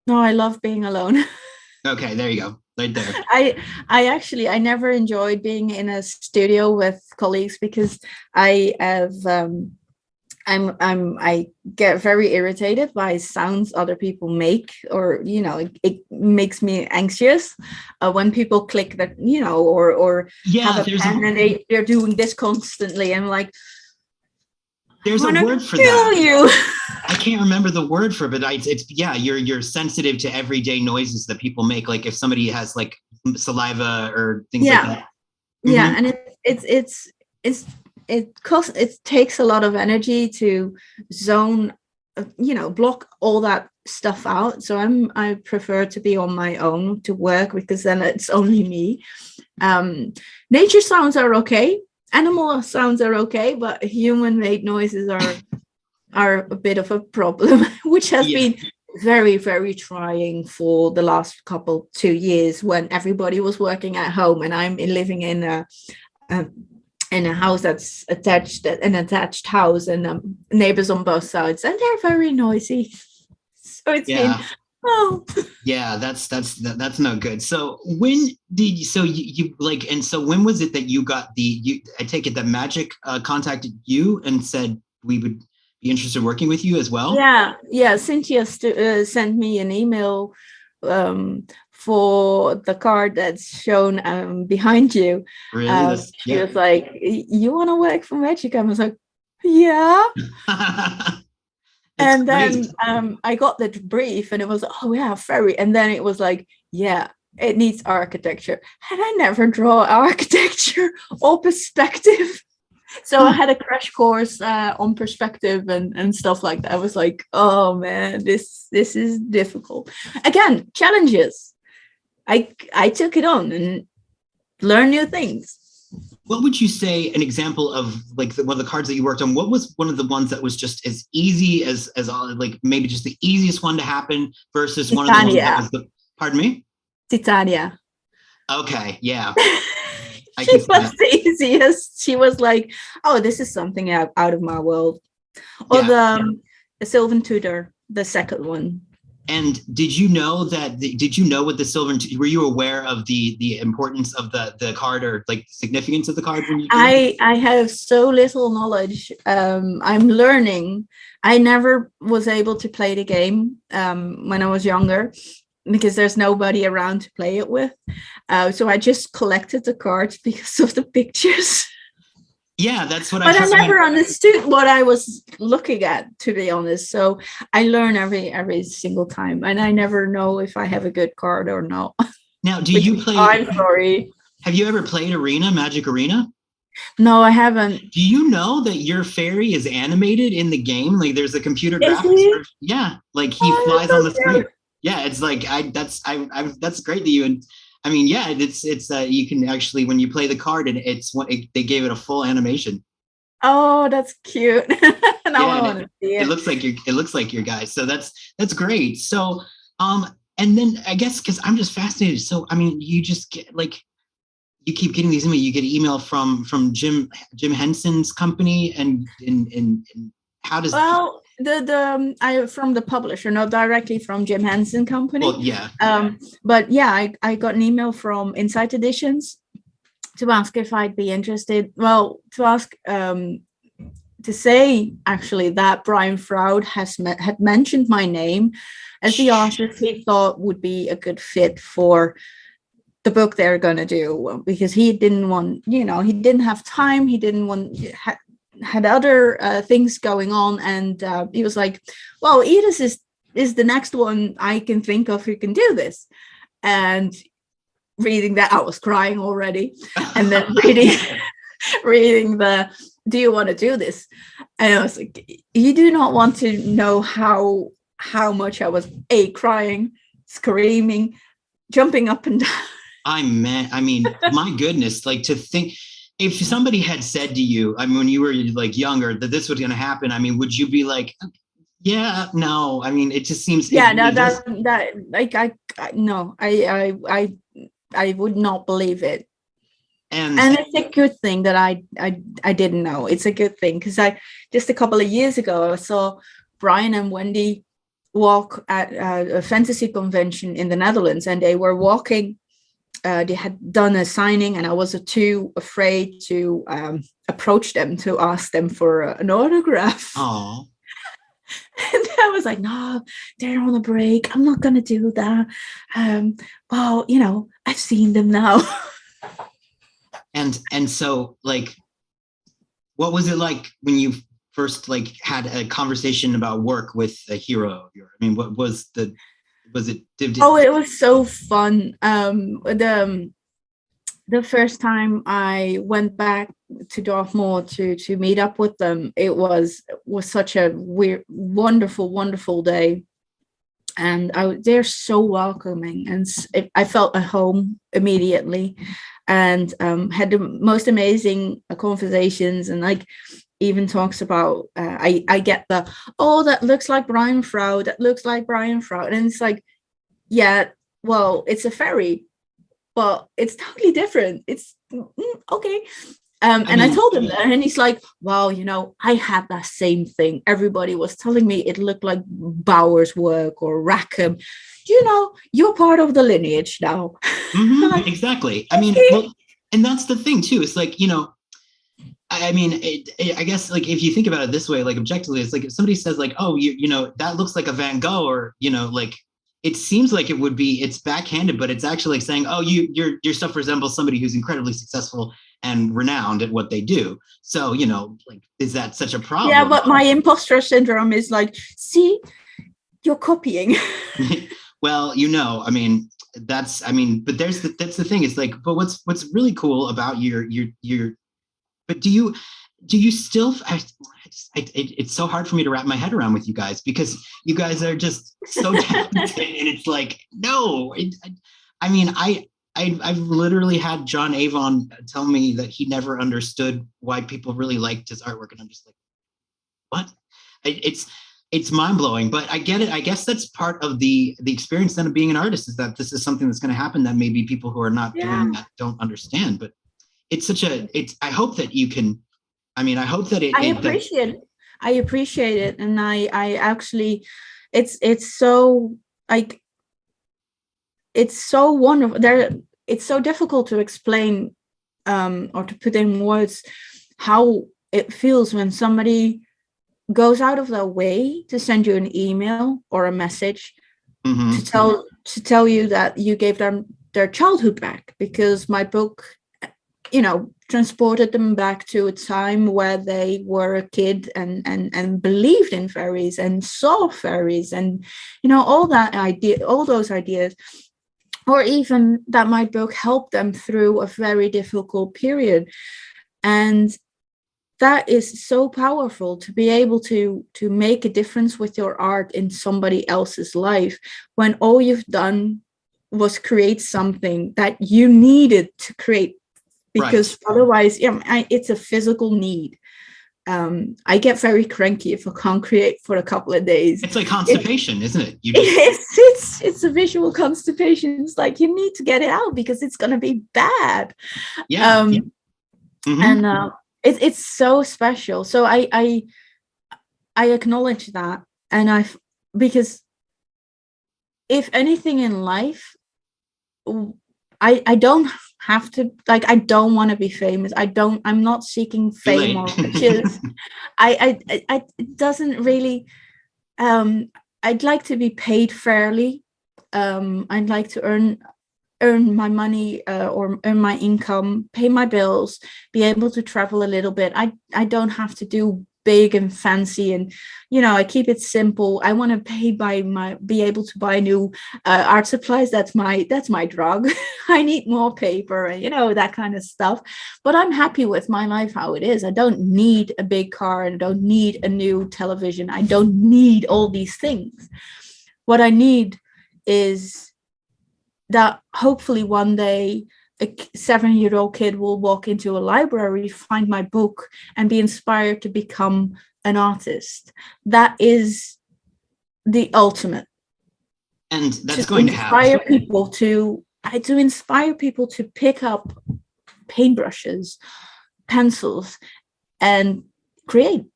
S3: No, I love being alone.
S4: Okay, there you go. Right there.
S3: I never enjoyed being in a studio with colleagues because I get very irritated by sounds other people make, or it makes me anxious when people click that, or have a pen and they're doing this constantly. I'm like,
S4: there's a word for that. I can't remember the word for it, but you're sensitive to everyday noises that people make. Like if somebody has like saliva or things like that.
S3: Yeah. And it's it takes a lot of energy to zone, block all that stuff out. So I prefer to be on my own to work, because then it's only me. Nature sounds are okay, animal sounds are okay, but human made noises are a bit of a problem, which has been very, very trying for the last 2 years, when everybody was working at home and I'm living in a house that's an attached house, and neighbors on both sides, and they're very noisy. So it's been
S4: yeah, that's no good. So when did you like, and so when was it that you got I take it that Magic contacted you and said we would be interested in working with you as well?
S3: Yeah. Cynthia sent me an email for the card that's shown behind you.
S4: Really?
S3: She was like, "You want to work for Magic?" I was like, "Yeah." And then I got the brief, and it was, "Oh yeah, very." And then it was like, "Yeah, it needs architecture," and I never draw architecture or perspective. So I had a crash course on perspective and stuff like that. I was like, "Oh man, this is difficult." Again, challenges. I took it on and learned new things.
S4: What would you say an example of, like, one of the cards that you worked on? What was one of the ones that was just as easy as like maybe just the easiest one to happen versus
S3: Titania.
S4: One of the ones that was pardon me?
S3: Titania.
S4: Okay, yeah.
S3: She was the easiest. She was like, "Oh, this is something out of my world." Or the Sylvan Tutor, the second one.
S4: And did you know what the Sylvan, were you aware of the importance of the card, or like significance of the card when you did?
S3: I have so little knowledge. I'm learning. I never was able to play the game when I was younger, because there's nobody around to play it with. So I just collected the cards because of the pictures.
S4: Yeah, that's what
S3: I never understood what I was looking at, to be honest. So I learn every single time, and I never know if I have a good card or not.
S4: Now, do you play?
S3: I'm sorry.
S4: Have you ever played Magic Arena?
S3: No, I haven't.
S4: Do you know that your fairy is animated in the game? Like, there's a computer graphics. Yeah, like he flies on the screen. Yeah, it's like that's great that you. And I mean, yeah, it's you can actually, when you play the card, and they gave it a full animation.
S3: Oh, that's cute. Now I want to see it.
S4: It looks like your guy. So that's great. So and then I guess, because I'm just fascinated. So I mean, you just get, like, you keep getting these emails. You get email from Jim Henson's company, and how does
S3: I from the publisher, not directly from Jim Henson company.
S4: Well, yeah.
S3: But yeah, I got an email from Insight Editions to ask if I'd be interested. Well, to ask to say actually that Brian Froud had mentioned my name as the artist he thought would be a good fit for the book they're going to do, because he didn't want, he didn't have time. He didn't want, had other things going on. And he was like, well, Edith is the next one I can think of who can do this. And reading that, I was crying already. And then reading the, do you want to do this? And I was like, you do not want to know how much I was crying, screaming, jumping up and down.
S4: I mean, my goodness, like, to think, if somebody had said to you, I mean, when you were like younger, that this was going to happen, I mean, would you be like, yeah, no? I mean, it just seems.
S3: Yeah, no, that like I would not believe it. And it's a good thing that I didn't know. It's a good thing, because I just a couple of years ago I saw Brian and Wendy walk at a fantasy convention in the Netherlands, and they were walking. They had done a signing, and I was too afraid to approach them to ask them for an autograph.
S4: Oh.
S3: And I was like, no, they're on a break. I'm not going to do that. Well, I've seen them now.
S4: And so, like, what was it like when you first, like, had a conversation about work with a hero? I mean, what was it? Oh,
S3: it was so fun. The the first time I went back to Dartmoor to meet up with them, it was such a weird, wonderful day. And they're so welcoming, and I felt at home immediately, and had the most amazing conversations. And like even talks about I get that looks like Brian Froud, and it's like, yeah, well, it's a fairy, but it's totally different. It's okay. And I told him that, and he's like, wow, I had that same thing. Everybody was telling me it looked like Bauer's work or Rackham. You're part of the lineage now.
S4: Like, exactly. I mean, well, and that's the thing too. It's like, I guess like if you think about it this way, like objectively, it's like if somebody says like, oh, that looks like a Van Gogh, or, like, it seems like it's backhanded, but it's actually like saying, oh, your stuff resembles somebody who's incredibly successful and renowned at what they do. So, like, is that such a problem?
S3: Yeah, but my imposter syndrome is like, see, you're copying.
S4: Well, but that's the thing. It's like, but what's really cool about but do you still, it's so hard for me to wrap my head around with you guys, because you guys are just so talented. And it's like, no, I've literally had John Avon tell me that he never understood why people really liked his artwork. And I'm just like, what? It's mind blowing, but I get it. I guess that's part of the experience then of being an artist, is that this is something that's going to happen that maybe people who are not doing that don't understand. But I hope that you can, I hope that
S3: I appreciate it. And I actually, it's so like, it's so wonderful. It's so difficult to explain or to put in words how it feels when somebody goes out of their way to send you an email or a message to tell you that you gave them their childhood back, because my book, transported them back to a time where they were a kid and believed in fairies and saw fairies and all those ideas. Or even that my book helped them through a very difficult period. And that is so powerful, to be able to make a difference with your art in somebody else's life, when all you've done was create something that you needed to create, because otherwise, it's a physical need. I get very cranky if I can't create for a couple of days.
S4: It's like constipation, isn't it?
S3: It's a visual constipation. It's like you need to get it out because it's going to be bad. And it's so special. So I acknowledge that, and because if anything in life, I don't have to, like, I don't want to be famous. I'm not seeking fame or riches. It doesn't really, I'd like to be paid fairly. I'd like to earn my money or earn my income, pay my bills, be able to travel a little bit. I don't have to do big and fancy, and I keep it simple. I want to be able to buy new art supplies. That's my drug. I need more paper and that kind of stuff, but I'm happy with my life how it is. I don't need a big car, and I don't need a new television. I don't need all these things. What I need is that hopefully one day a 7-year-old kid will walk into a library, find my book, and be inspired to become an artist. That is the ultimate.
S4: And that's going to happen.
S3: To inspire people to pick up paintbrushes, pencils, and create,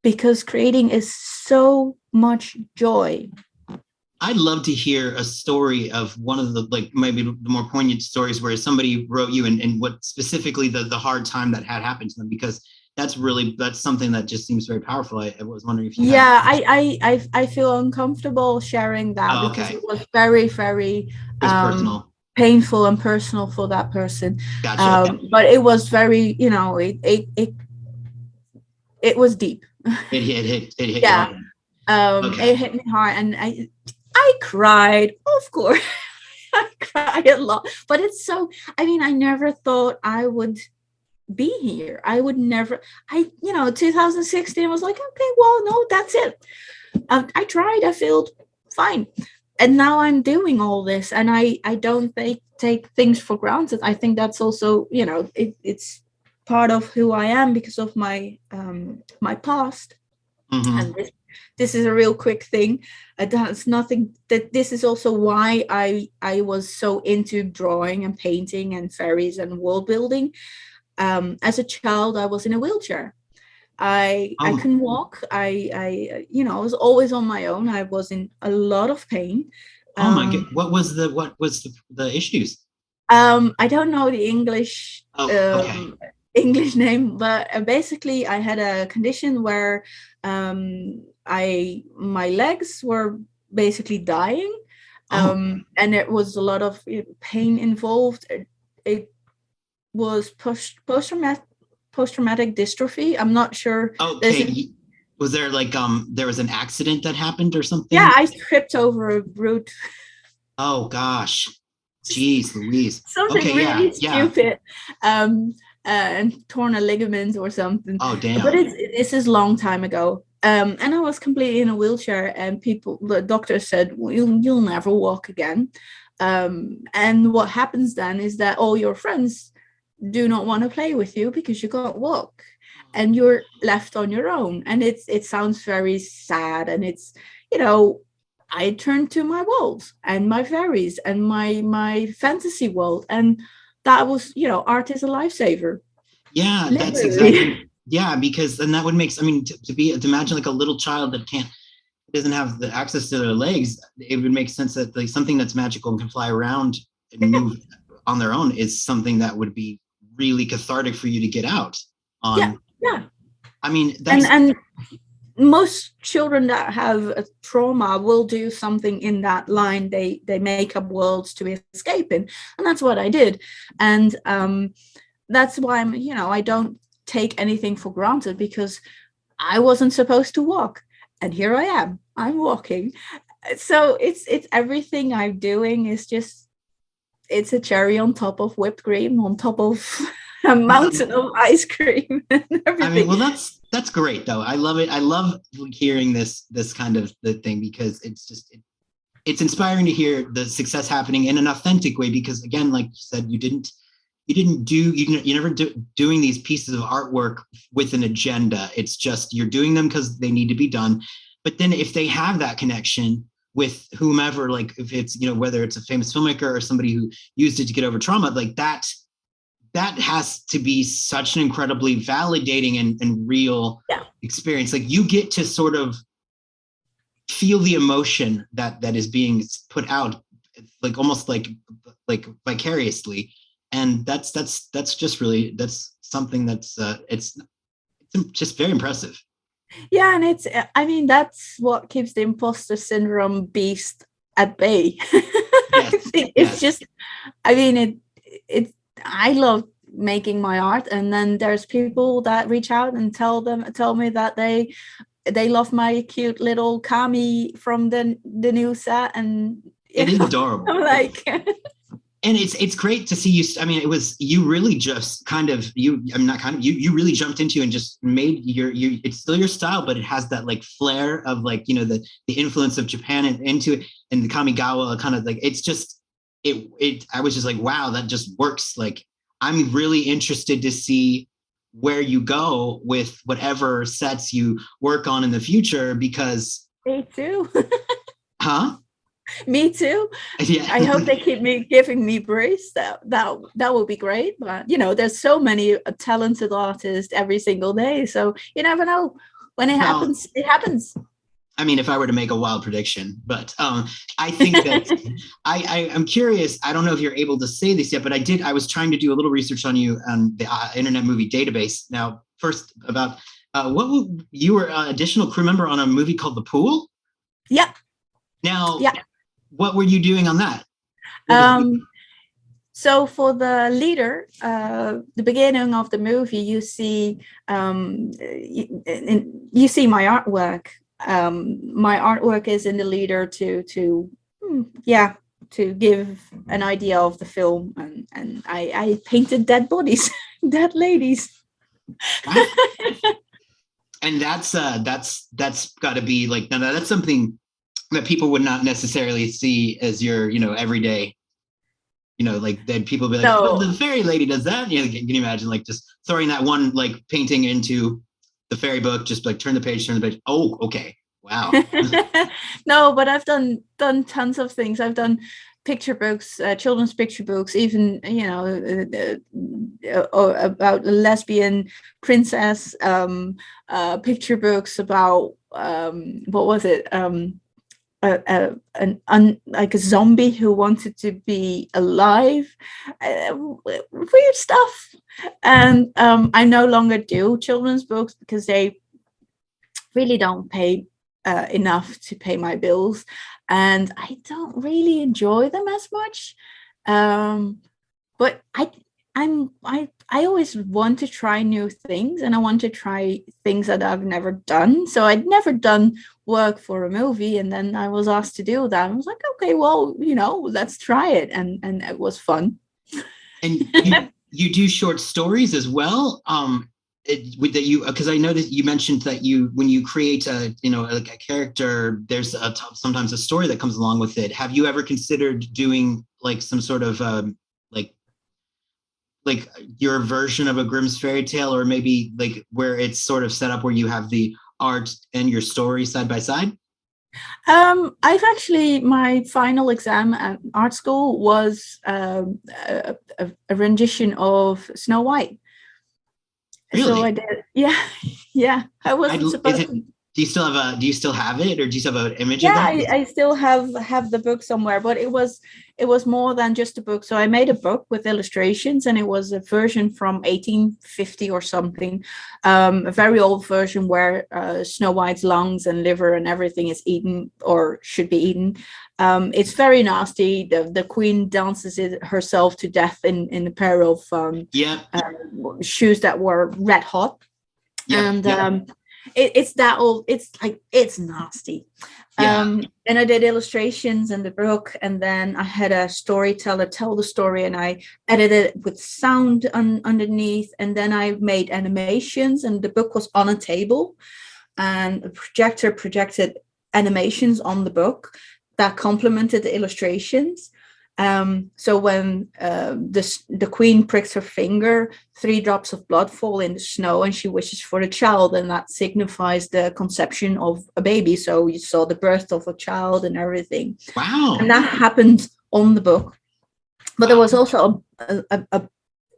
S3: because creating is so much joy.
S4: I'd love to hear a story of one of the, like, maybe the more poignant stories where somebody wrote you and what specifically the hard time that had happened to them, because that's something that just seems very powerful. I was wondering if you
S3: I feel uncomfortable sharing that because it was very, very
S4: personal,
S3: painful and personal for that person.
S4: Gotcha.
S3: But it was very, it was deep.
S4: It hit.
S3: It hit me hard, and I cried, of course. I cry a lot. But it's so, I mean, I never thought I would be here. I would never, 2016, I was like, okay, well, no, that's it. I tried, I failed, fine. And now I'm doing all this, and I don't take things for granted. I think that's also, it's part of who I am because of my my past.
S4: Mhm.
S3: And this is a real quick thing. That's nothing. That this is also why I was so into drawing and painting and fairies and world building. As a child, I was in a wheelchair. I
S4: Oh,
S3: couldn't walk. I was always on my own. I was in a lot of pain.
S4: oh my God. What was the issues?
S3: I don't know the English
S4: Oh, okay.
S3: English name, but basically I had a condition where my legs were basically dying,
S4: Oh,
S3: and it was a lot of pain involved. It was post-traumatic dystrophy. I'm not sure. There's a,
S4: okay. Was there like there was an accident that happened or
S3: yeah,
S4: something?
S3: I tripped over a root.
S4: Oh gosh. Jeez Louise.
S3: Something
S4: Okay, yeah,
S3: really
S4: yeah.
S3: stupid, and torn a ligament or something.
S4: Oh
S3: But
S4: damn.
S3: this is long time ago. And I was completely in a wheelchair, and the doctor said, well, you'll never walk again. And what happens then is that all your friends do not want to play with you because you can't walk, and you're left on your own. And it sounds very sad, and it's, you know, I turned to my world and my fairies and my fantasy world, and that was, art is a lifesaver,
S4: Yeah, that's
S3: literally.
S4: exactly, yeah, because then that would make, I mean, to imagine like a little child that doesn't have the access to their legs, it would make sense that like something that's magical and can fly around and
S3: Yeah,
S4: move on their own is something that would be really cathartic for you to get out
S3: yeah,
S4: on.
S3: yeah.
S4: I mean, that's
S3: And most children that have a trauma will do something in that line. They make up worlds to escape in, and that's what I did. And that's why I don't take anything for granted, because I wasn't supposed to walk, and here I am. I'm walking. So it's everything I'm doing is just, it's a cherry on top of whipped cream on top of a mountain of ice cream and
S4: I mean,
S3: everything.
S4: well, that's great though. I love it. I love hearing this kind of the thing because it's just it's inspiring to hear the success happening in an authentic way. Because again, like you said, you never doing these pieces of artwork with an agenda. It's just you're doing them because they need to be done. But then if they have that connection with whomever, like if it's whether it's a famous filmmaker or somebody who used it to get over trauma, like that has to be such an incredibly validating and real
S3: Yeah.
S4: experience. Like you get to sort of feel the emotion that is being put out, like almost like vicariously, and that's just really, that's something that's it's just very impressive.
S3: Yeah, and I mean, that's what keeps the imposter syndrome beast at bay. I
S4: Yes,
S3: think it's
S4: yes.
S3: just, I mean, I love making my art, and then there's people that reach out and tell me that they love my cute little Kami from the new set, and
S4: It is adorable.
S3: I'm like,
S4: And it's great to see you. I mean, it was you really just kind of I'm not kind of you really jumped into and just made it's still your style, but it has that like flair of like the influence of Japan into it, and the Kamigawa kind of like, it's just it I was just like, wow, that just works. Like I'm really interested to see where you go with whatever sets you work on in the future, because
S3: me too.
S4: huh.
S3: Me too.
S4: Yeah.
S3: I hope they keep giving me breaks. That would be great. But there's so many talented artists every single day, so you never know. When it
S4: Well,
S3: happens, it happens.
S4: I mean, if I were to make a wild prediction, but I think that I'm curious. I don't know if you're able to say this yet, but I was trying to do a little research on you on the Internet Movie Database. Now, first about you were additional crew member on a movie called The Pool.
S3: Yeah.
S4: Now,
S3: Yeah.
S4: what were you doing on that?
S3: So for the leader, the beginning of the movie, you see you see my artwork. My artwork is in the leader to to give an idea of the film, and I painted dead bodies, dead ladies.
S4: Wow. And that's got to be like, no, that's something that people would not necessarily see as your, everyday, like then people be like,
S3: No.
S4: oh, the fairy lady does that. Can you imagine like just throwing that one like painting into the fairy book, just like turn the page. Oh, okay. Wow.
S3: No, but I've done tons of things. I've done picture books, children's picture books, even about a lesbian princess, picture books about what was it? Like a zombie who wanted to be alive, weird stuff. And I no longer do children's books because they really don't pay enough to pay my bills, and I don't really enjoy them as much. But I always want to try new things, and I want to try things that I've never done. So I'd never done work for a movie, and then I was asked to do that. I was like, okay, well, let's try it, and it was fun.
S4: And you do short stories as well. Because I know that you mentioned that when you create a like a character, there's sometimes a story that comes along with it. Have you ever considered doing like some sort of like your version of a Grimm's fairy tale, or maybe like where it's sort of set up where you have the art and your story side by side?
S3: I've actually, my final exam at art school was a rendition of Snow White.
S4: Really?
S3: So I did. Yeah. I wasn't supposed to.
S4: Do you still have it, or do you still have an image
S3: of
S4: that?
S3: I still have the book somewhere, but it was more than just a book. So I made a book with illustrations, and it was a version from 1850 or something, a very old version where Snow White's lungs and liver and everything is eaten, or should be eaten. It's very nasty. The queen dances it herself to death in a pair of shoes that were red hot. It's that old. It's like, it's nasty. And I did illustrations in the book, and then I had a storyteller tell the story, and I edited it with sound underneath, and then I made animations, and the book was on a table, and a projector projected animations on the book that complemented the illustrations. So when the queen pricks her finger, 3 drops of blood fall in the snow, and she wishes for a child, and that signifies the conception of a baby. So you saw the birth of a child and everything.
S4: Wow!
S3: And that happened on the book. But there was also a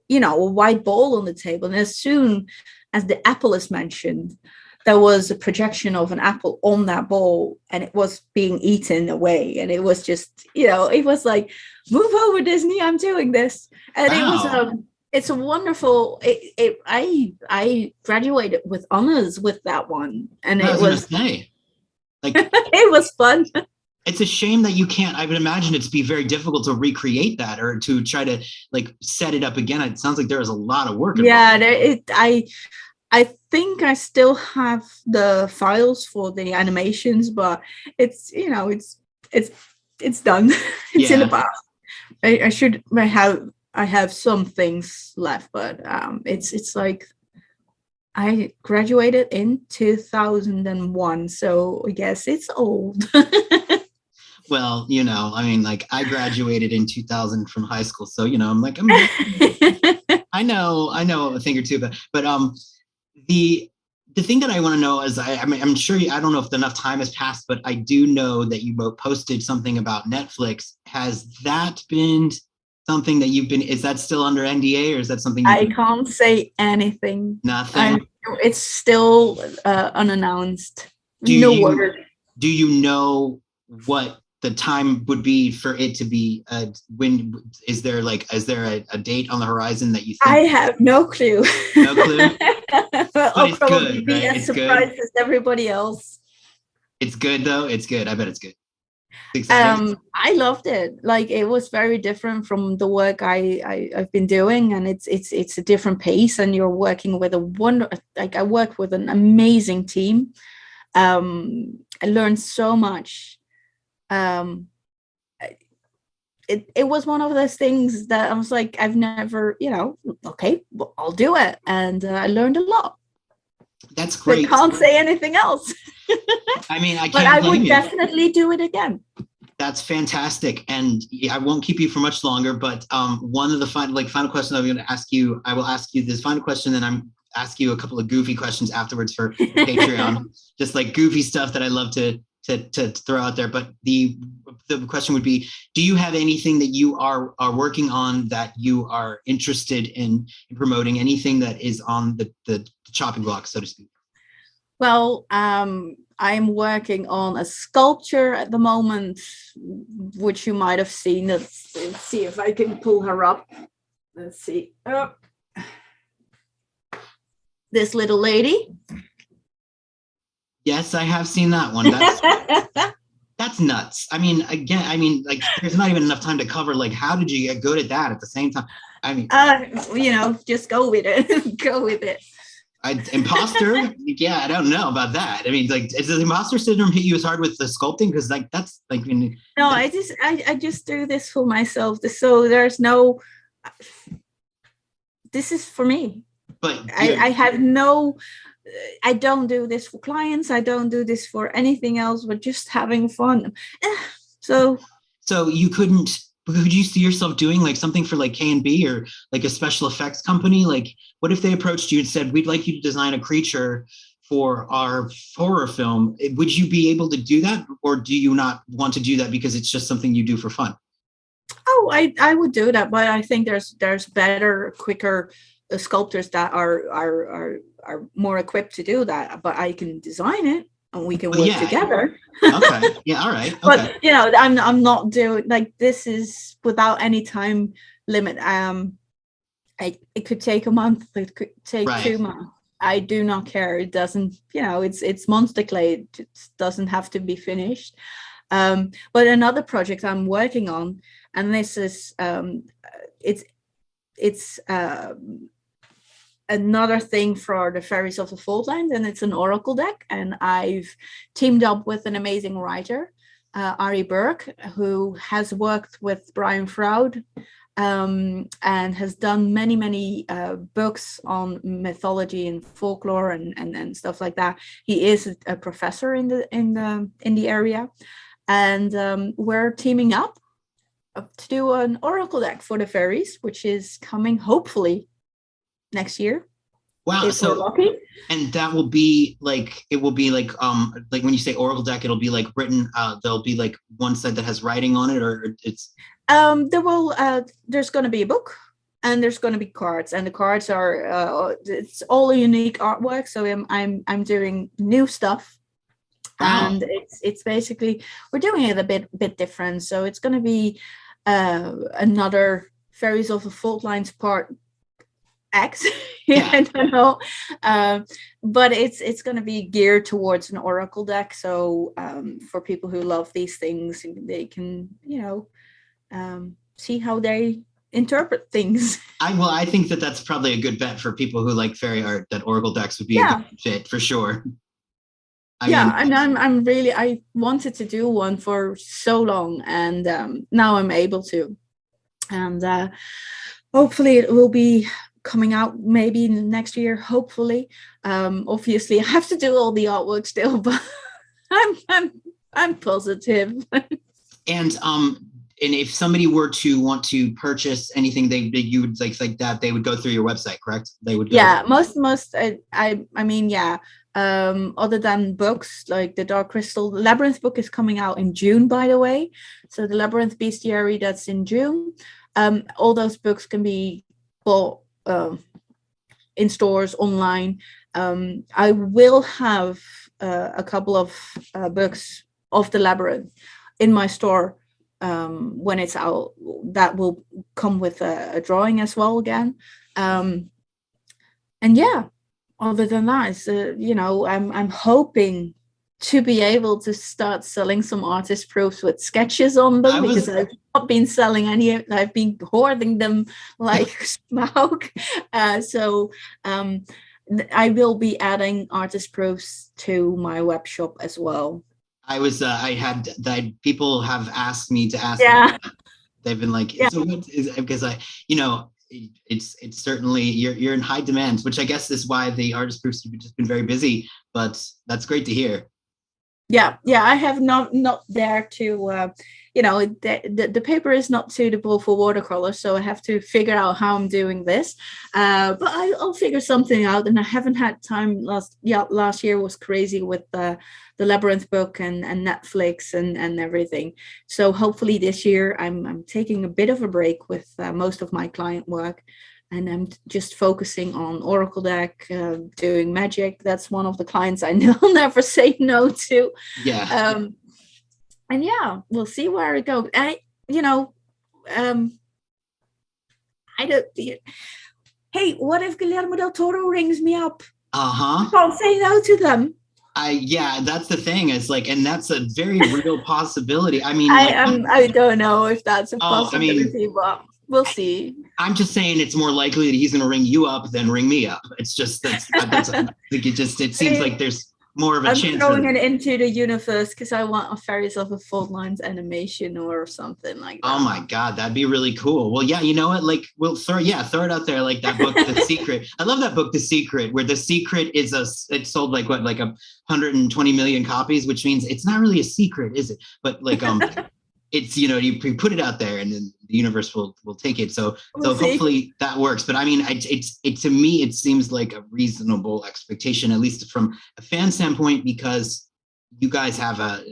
S3: white ball on the table, and as soon as the apple is mentioned, there was a projection of an apple on that ball, and it was being eaten away. And it was just, it was like, move over, Disney, I'm doing this. And It was it's a wonderful, I graduated with honors with that one. And it was
S4: like
S3: it was fun.
S4: It's a shame that you can't. I would imagine it'd be very difficult to recreate that, or to try to like set it up again. It sounds like there is a lot of work involved.
S3: Yeah, I think I still have the files for the animations, but it's it's done. It's in the past. I have some things left, but it's like, I graduated in 2001, so I guess it's old.
S4: Well, I mean, like, I graduated in 2000 from high school, so I'm like, I know a thing or two, but the thing that I want to know is, I'm sure I don't know if enough time has passed, but I do know that you both posted something about Netflix. Has that been something that is that still under NDA, or is that something
S3: I can't say anything?
S4: Nothing.
S3: It's still unannounced.
S4: Do you know what the time would be for it to be? When is there a date on the horizon that you think?
S3: I have no clue.
S4: No clue.
S3: But I'll probably be as surprised as everybody else.
S4: It's good though. It's good. I bet it's good.
S3: I loved it. Like, it was very different from the work I've been doing, and it's a different pace, and you're working with I worked with an amazing team. I learned so much. it was one of those things that I was like, I've never, okay, well, I'll do it. And I learned a lot.
S4: That's great.
S3: I can't say anything else.
S4: I mean, I can't
S3: but I
S4: blame
S3: would
S4: you.
S3: definitely do it again.
S4: That's fantastic. And I won't keep you for much longer, but one of the final question I'm going to ask you, I will ask you this final question, and I'm ask you a couple of goofy questions afterwards for Patreon, just like goofy stuff that I love to throw out there. But the question would be, do you have anything that you are working on that you are interested in promoting, anything that is on the chopping block, so to speak?
S3: Well, I'm working on a sculpture at the moment, which you might have seen. Let's see if I can pull her up. Let's see. Oh. This little lady.
S4: Yes, I have seen that one. That's nuts. I mean, again, like there's not even enough time to cover. Like, how did you get good at that at the same time? I mean,
S3: just go with it. Go with it.
S4: Imposter? Yeah, I don't know about that. I mean, like, does the imposter syndrome hit you as hard with the sculpting? Because like that's like
S3: no, I just do this for myself. So there's no. This is for me.
S4: But
S3: I have no. I don't do this for clients. I don't do this for anything else, but just having fun. So could you see yourself doing like something for like K&B or like a special effects company? Like, what if they approached you and said, we'd like you to design a creature for our horror film? Would you be able to do that? Or do you not want to do that because it's just something you do for fun? Oh, I would do that, but I think there's better, quicker sculptors that are more equipped to do that. But I can design it and we can work together.
S4: Okay. Yeah. All right. Okay.
S3: But I'm not doing like this is without any time limit. It could take a month. It could take 2 months. I do not care. It doesn't. It's monster clay. It doesn't have to be finished. But another project I'm working on, and this is it's another thing for the Fairies of the Faultlands, and it's an oracle deck. And I've teamed up with an amazing writer, Ari Burke, who has worked with Brian Froud and has done many books on mythology and folklore and stuff like that. He is a professor in the area, and we're teaming up to do an oracle deck for the fairies, which is coming hopefully next year.
S4: Wow.
S3: If we're lucky.
S4: And that will be like, it will be like when you say oracle deck, it'll be like written, there'll be like one side that has writing on it, or it's
S3: there's going to be a book and there's going to be cards, and the cards are it's all a unique artwork. So I'm doing new stuff. Wow. And it's basically, we're doing it a bit different. So it's going to be another Fairies of the Faultlands part X. I don't know, but it's going to be geared towards an oracle deck. So for people who love these things, they can see how they interpret things.
S4: I think that's probably a good bet for people who like fairy art, that oracle decks would be a good fit for sure.
S3: And I wanted to do one for so long, and now I'm able to, and hopefully it will be coming out maybe next year, hopefully. Obviously I have to do all the artwork still, but I'm positive. And
S4: if somebody were to want to purchase anything you would like that, they would go through your website, correct? They would go
S3: most I mean other than books like the Dark Crystal, the Labyrinth book is coming out in June, by the way. So the Labyrinth Bestiary, that's in June. All those books can be bought in stores, online. I will have a couple of books of the Labyrinth in my store when it's out. That will come with a drawing as well again. And other than that, I'm hoping to be able to start selling some artist proofs with sketches on them, because I've not been selling any. I've been hoarding them like smoke. So I will be adding artist proofs to my web shop as well.
S4: People have asked me to ask.
S3: Yeah.
S4: They've been like,
S3: Yeah.
S4: so what is, because it's certainly you're in high demand, which I guess is why the artist groups have just been very busy, but that's great to hear.
S3: Yeah, I have not there to the paper is not suitable for watercolor, so I have to figure out how I'm doing this, but I'll figure something out, and I haven't had time. Last year was crazy with the Labyrinth book and Netflix and everything, so hopefully this year I'm taking a bit of a break with most of my client work, and I'm just focusing on Oracle deck, doing magic. That's one of the clients I will never say no to.
S4: Yeah.
S3: And yeah, we'll see where it goes. I don't. Hey, what if Guillermo del Toro rings me up? I can't say no to them.
S4: Yeah, that's the thing. It's like, and that's a very real possibility. I mean,
S3: I don't know if that's a possibility, but we'll see.
S4: I'm just saying it's more likely that he's going to ring you up than ring me up. It's just that's I think it seems like there's more of a chance.
S3: I'm throwing it into the universe because I want a Fairies of the Fault Lines animation or something like that.
S4: Oh my God, that'd be really cool. Well, yeah, you know what? Like, we'll throw it out there, like that book, The Secret. I love that book, The Secret, where The Secret is it's sold like 120 million copies, which means it's not really a secret, is it? But like it's, you put it out there and then the universe will take it. So hopefully that works. But I mean, it to me, it seems like a reasonable expectation, at least from a fan standpoint, because you guys have a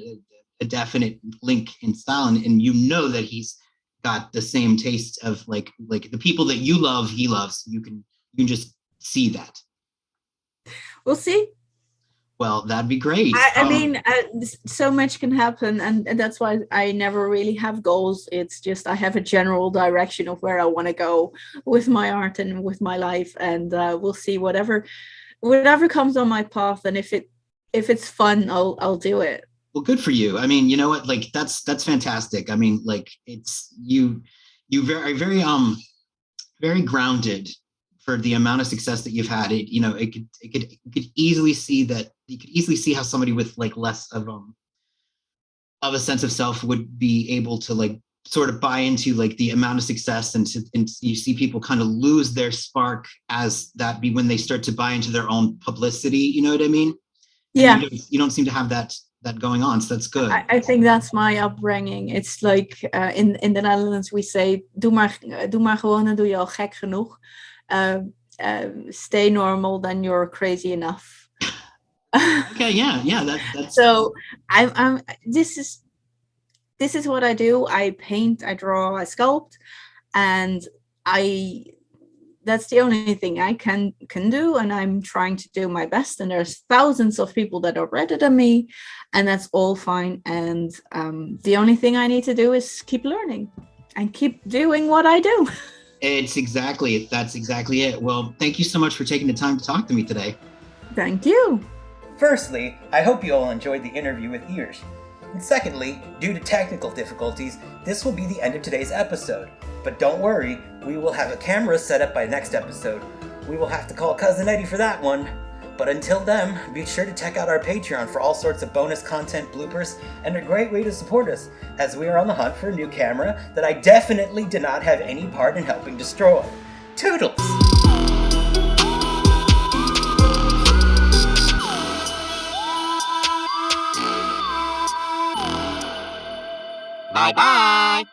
S4: definite link in style, and that he's got the same taste of like the people that you love, he loves. You can just see that.
S3: We'll see.
S4: Well, that'd be great.
S3: I mean, so much can happen, and that's why I never really have goals. It's just I have a general direction of where I want to go with my art and with my life, and we'll see whatever comes on my path. And if it's fun, I'll do it.
S4: Well, good for you. I mean, you know what? Like that's fantastic. I mean, like it's you very very grounded for the amount of success that you've had. It could easily see that you could easily see how somebody with like less of a sense of self would be able to like sort of buy into like the amount of success, and you see people kind of lose their spark as that be when they start to buy into their own publicity. You know what I mean?
S3: Yeah.
S4: You don't seem to have that going on, so that's good.
S3: I think that's my upbringing. It's like in the Netherlands we say, doe maar gewoon, dan doe je al gek genoeg. Stay normal, then you're crazy enough.
S4: Okay, yeah, that's
S3: so I'm this is what I do. I paint, I draw, I sculpt, and that's the only thing I can do, and I'm trying to do my best, and there's thousands of people that are better than me, and that's all fine, and the only thing I need to do is keep learning and keep doing what I do.
S4: That's exactly it. Well, thank you so much for taking the time to talk to me today.
S3: Thank you.
S1: Firstly, I hope you all enjoyed the interview with Ears. And secondly, due to technical difficulties, this will be the end of today's episode. But don't worry, we will have a camera set up by next episode. We will have to call Cousin Eddie for that one. But until then, be sure to check out our Patreon for all sorts of bonus content, bloopers, and a great way to support us, as we are on the hunt for a new camera that I definitely did not have any part in helping destroy. Toodles!
S5: Bye-bye!